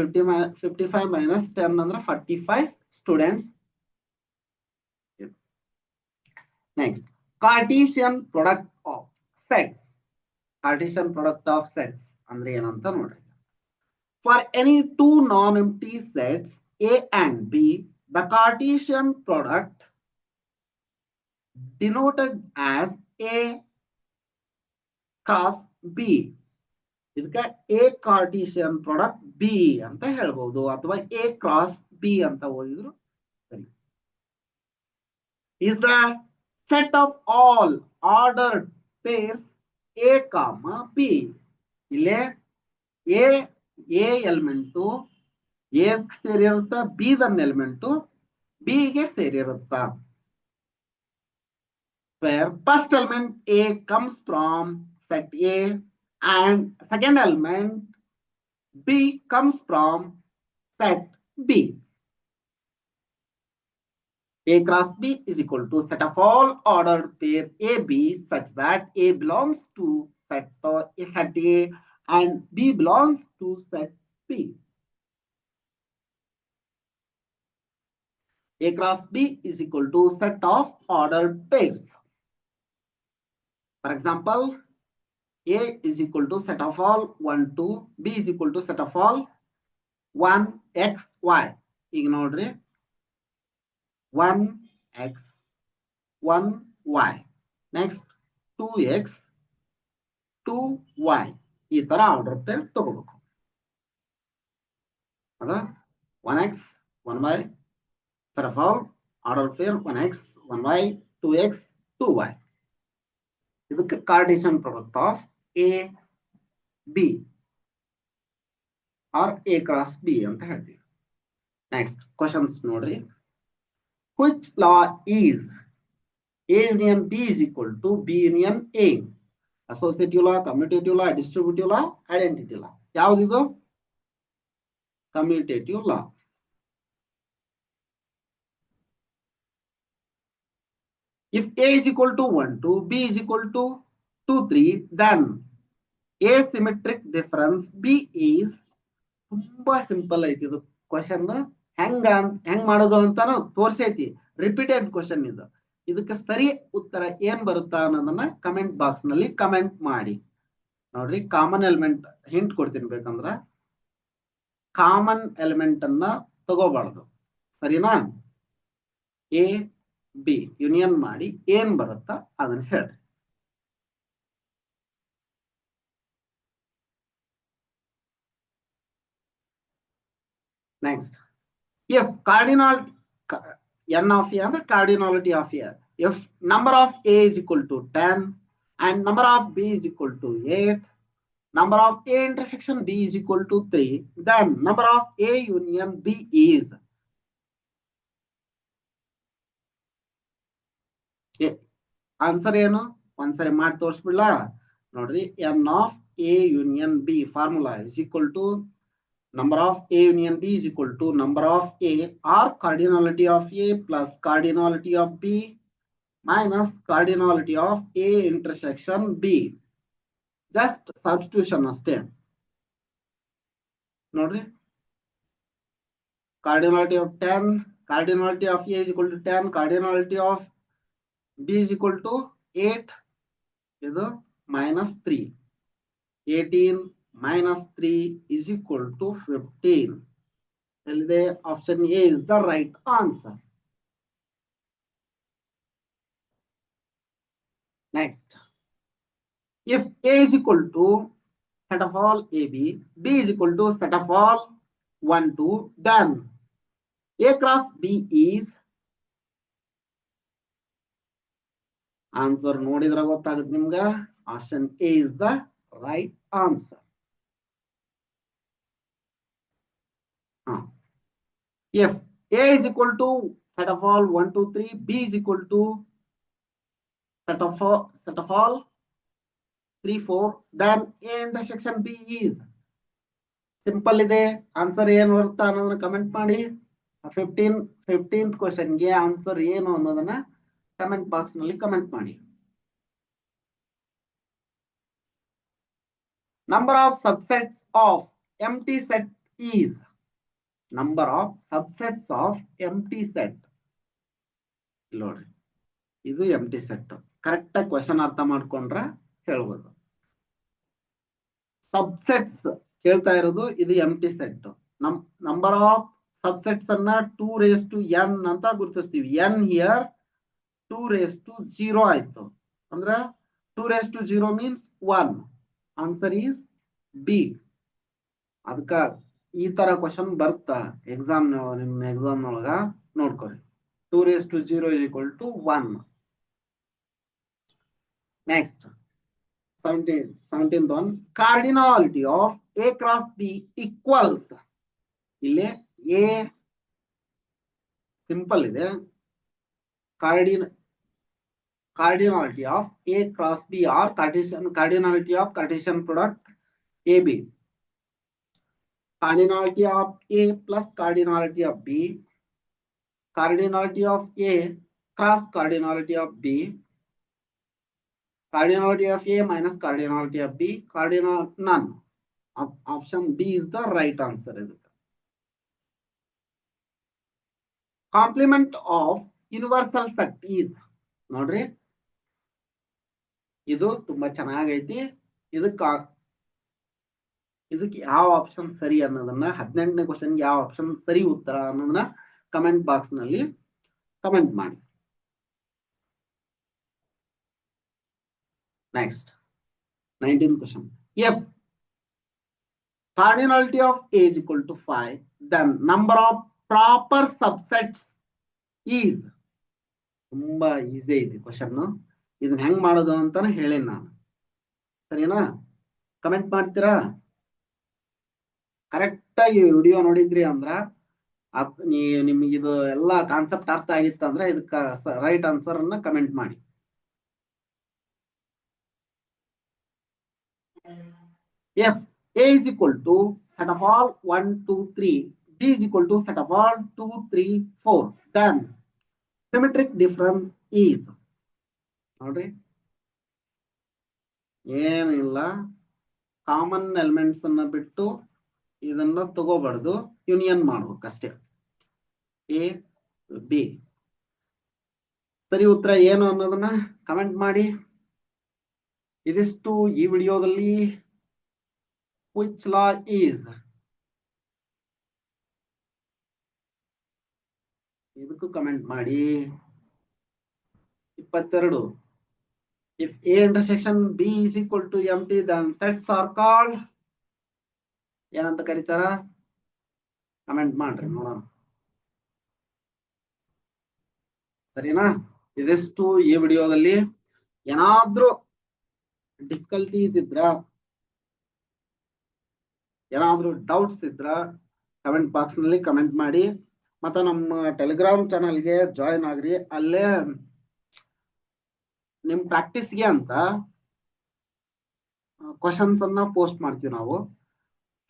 55 minus 10 ಅಂದ್ರೆ 45 students. Next, Cartesian product of sets. Cartesian product of sets ಅಂದ್ರೆ ಏನಂತ ನೋಡ್ರಿ. For any two non-empty sets A and B, the Cartesian product denoted as A cross B, ಇದಕ್ಕೆ A Cartesian product B ಅಂತ ಹೇಳ್ಬಹುದು ಅಥವಾ A cross B ಅಂತ ಓದಿದ್ರು ಸರಿ. is the set of all ordered pairs A, B. ಇಲ್ಲೇ A element A ಸೇರಿರುತ್ತ, B ದನ್ ಎಲಿಮೆಂಟು ಬಿ ಗೆ ಸೇರಿರುತ್ತ. Where first element A comes from set A and second element B comes from set B. A cross B is equal to set of all ordered pair AB such that A belongs to set A and B belongs to set B. A cross B is equal to set of ordered pairs. For example, A is equal to set of all 1, 2, B is equal to set of all 1, X, Y. ಈಗ ನೋಡ್ರಿ 1, X, 1, Y. Next 2X, 2Y. ಈ ತರ order peer ತಗೋಬೇಕು. ಅದ 1X, 1Y. Set of all order pair 1X, 1Y, 2X, 2Y. ಇದಕ್ಕೆ Cartesian product of A B or A cross B ಅಂತ ಹೇಳ್ತೀವಿ. Next questions ನೋಡ್ರಿ. which law is A union B is equal to B union A? Associative law, commutative law, distributive law, identity law. ಯಾವ್ದಿದು? commutative law. If A is equal to 1, 2, B is equal to 2, 3, then asymmetric difference B is ತುಂಬಾ simple ಐತಿ ಇದು question. ಹೆಂಗ್ ಮಾಡೋದು ಅಂತಾನು ತೋರ್ಸೈತಿ. Repeated question ಇದು. ಇದಕ್ಕೆ ಸರಿ ಉತ್ತರ ಏನ್ ಬರುತ್ತಾ ಅನ್ನೋದನ್ನ ಕಮೆಂಟ್ ಬಾಕ್ಸ್ ನಲ್ಲಿ ಕಮೆಂಟ್ ಮಾಡಿ. ನೋಡ್ರಿ, ಕಾಮನ್ ಎಲಿಮೆಂಟ್ ಹಿಂಟ್ ಕೊಡ್ತೀನಿ. ಬೇಕಂದ್ರ ಕಾಮನ್ ಎಲಿಮೆಂಟ್ ಅನ್ನ ತಗೋಬಾರ್ದು, ಸರಿನಾ? ಎ ಬಿ ಯೂನಿಯನ್ ಮಾಡಿ ಏನ್ ಬರುತ್ತಾ ಅದನ್ನ ಹೇಳ್ರಿ. Next, if cardinality n of A ಅಂದ್ರೆ cardinality of A. If number of A is equal to 10 and number of B is equal to 8, number of A intersection B is equal to 3, then number of A union B is answer ಏನು ಒಂದ್ಸರಿ ಮಾಡಿ ತೋರಿಸ್ಬಿಡ್ಲಾ? ನೋಡ್ರಿ, n of A union B formula is equal to number of A union B is equal to number of A or cardinality of A plus cardinality of B minus cardinality of A intersection B. Just substitution ಅಷ್ಟೇ. ನೋಡ್ರಿ, cardinality of 10, cardinality of A is equal to 10, cardinality of B is equal to 8, ಇದು minus 3, 18 minus 3 is equal to 15. The option A is the right answer. Next, if A is equal to set of all AB, B is equal to set of all 1, 2, then A cross B is answer ನೋಡಿದ್ರೆ ಗೊತ್ತಾಗುತ್ತೆ ನಿಮ್ಗೆ option A is the right answer. If A is equal to set of all 1, 2, 3, B is equal to set of all 3, 4, then A intersection B is simple ಇದೆ. Answer ಏನು ಬರುತ್ತಾ ಅನ್ನೋದನ್ನ comment ಮಾಡಿ. 15th ಕ್ವೆಶ್ಚನ್ಗೆ answer ಏನು ಅನ್ನೋದನ್ನ comment box ನಲ್ಲಿ comment ಮಾಡಿ. Number of subsets of empty set is number of subsets of empty set. ನೋಡ್ರಿ ಇದು empty set. ಕರೆಕ್ಟ್ ಆಗಿ ಕ್ವೆಶ್ಚನ್ ಅರ್ಥ ಮಾಡ್ಕೊಂಡ್ರೆ ಹೇಳ್ಬೋದು. ಸಬ್ಸೆಟ್ಸ್ ಕೇಳ್ತಾ ಇರೋದು ಇದು empty set. Number of subsets ಅನ್ನ 2 raised to n ಅಂತ ಗುರುತಿಸ್ತೀವಿ. n ಹಿಯರ್ 2 raised to 0 ಆಯ್ತು. ಅಂದ್ರೆ 2 raised to 0 means 1. Answer is B. ಅದಕ್ಕ ಈ ತರ ಕ್ವಶನ್ ಬರ್ತಾ ಎಕ್ಸಾಮ್ ನಿಮ್ಮ ಎಕ್ಸಾಮ್ ಒಳಗ ನೋಡ್ಕೊರಿ. 2 raised to 0 is equal to 1. Next, 17th one, cardinality of A cross B equals. ಇಲ್ಲಿ A ಸಿಂಪಲ್ ಇದೆ. Cardinality of A cross B or cardinality of Cartesian product AB. Cardinality of A plus cardinality of B. Cardinality of A cross cardinality of B. Cardinality of A minus cardinality of B. Cardinal none. Option B is the right answer. Complement of universal set is. ನೋಡ್ರಿ ಇದು ತುಂಬಾ ಚೆನ್ನಾಗೈತಿ. ಇದಕ್ಕೆ ಯಾವ option ಸರಿ ಅನ್ನೋದನ್ನ 18ನೇ ಕ್ವಶನ್ಗೆ ಯಾವ option ಸರಿ ಉತ್ತರ ಅನ್ನೋದನ್ನ ಕಮೆಂಟ್ ಬಾಕ್ಸ್ ನಲ್ಲಿ ಕಮೆಂಟ್ ಮಾಡಿ. Next 19th question. If cardinality of A is equal to 5, then number of proper subsets is. ತುಂಬಾ ಈಸಿ ಐತಿ ಕ್ವಶನ್. ಇದನ್ನ ಹೆಂಗ್ ಮಾಡೋದು ಅಂತಾನೆ ಹೇಳೇನಿ ನಾನು. ಸರಿನಾ? ಕಮೆಂಟ್ ಮಾಡ್ತೀರಾ? ಕರೆಕ್ಟ್ ಆಗಿ ವಿಡಿಯೋ ನೋಡಿದ್ರಿ ಅಂದ್ರ ನಿಮ್ಗೆ ಇದು ಎಲ್ಲಾ ಕಾನ್ಸೆಪ್ಟ್ ಅರ್ಥ ಆಗಿತ್ತು ಅಂದ್ರೆ ಇದಕ್ಕ ರೈಟ್ ಆನ್ಸರ್ ಅನ್ನ ಕಮೆಂಟ್ ಮಾಡಿ. If A is equal to set of all 1, 2, 3, B is equal to set of all 2, 3, 4, then symmetric difference is. ನೋಡ್ರಿ ಏನಿಲ್ಲ, ಕಾಮನ್ ಎಲಿಮೆಂಟ್ಸ್ ಅನ್ನ ಬಿಟ್ಟು ಇದನ್ನ ತಗೋಬಾರ್ದು, ಯೂನಿಯನ್ ಮಾಡ್ಬೇಕಷ್ಟೇ. ಎ ಬಿ ಸರಿ ಉತ್ತರ ಏನು ಅನ್ನೋದನ್ನ ಕಮೆಂಟ್ ಮಾಡಿ. ಇದಿಷ್ಟು ಈ ವಿಡಿಯೋದಲ್ಲಿ which law is. ಇದಕ್ಕೂ ಕಮೆಂಟ್ ಮಾಡಿ. 22, if A intersection B is equal to empty, then sets are called ಏನಂತ ಕರೀತಾರ? ಕಮೆಂಟ್ ಮಾಡ್ರಿ ನೋಡೋಣ. ಸರಿನಾ? ಇದಿಷ್ಟು ಈ ವಿಡಿಯೋದಲ್ಲಿ. ಏನಾದ್ರೂ ಡಿಫಿಕಲ್ಟೀಸ್ ಇದ್ರ, ಏನಾದ್ರೂ ಡೌಟ್ಸ್ ಇದ್ರ ಕಮೆಂಟ್ ಬಾಕ್ಸ್ ನಲ್ಲಿ ಕಮೆಂಟ್ ಮಾಡಿ. ಮತ್ತೆ ನಮ್ಮ ಟೆಲಿಗ್ರಾಮ್ ಚಾನಲ್ಗೆ ಜಾಯಿನ್ ಆಗ್ರಿ. ಅಲ್ಲೇ ನಿಮ್ ಪ್ರಾಕ್ಟೀಸ್ಗೆ ಅಂತ ಕ್ವಶನ್ಸ್ ಅನ್ನ ಪೋಸ್ಟ್ ಮಾಡ್ತೀವಿ ನಾವು.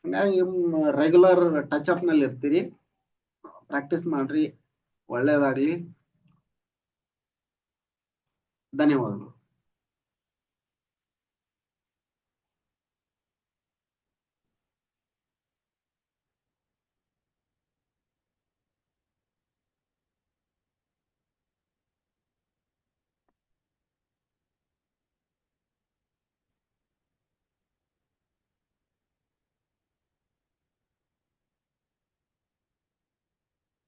ಹಂಗಾಗಿ ರೆಗ್ಯುಲರ್ ಟಚ್ ಅಪ್ ನಲ್ಲಿ ಇರ್ತೀರಿ. ಪ್ರಾಕ್ಟೀಸ್ ಮಾಡ್ರಿ. ಒಳ್ಳೇದಾಗ್ಲಿ. ಧನ್ಯವಾದಗಳು.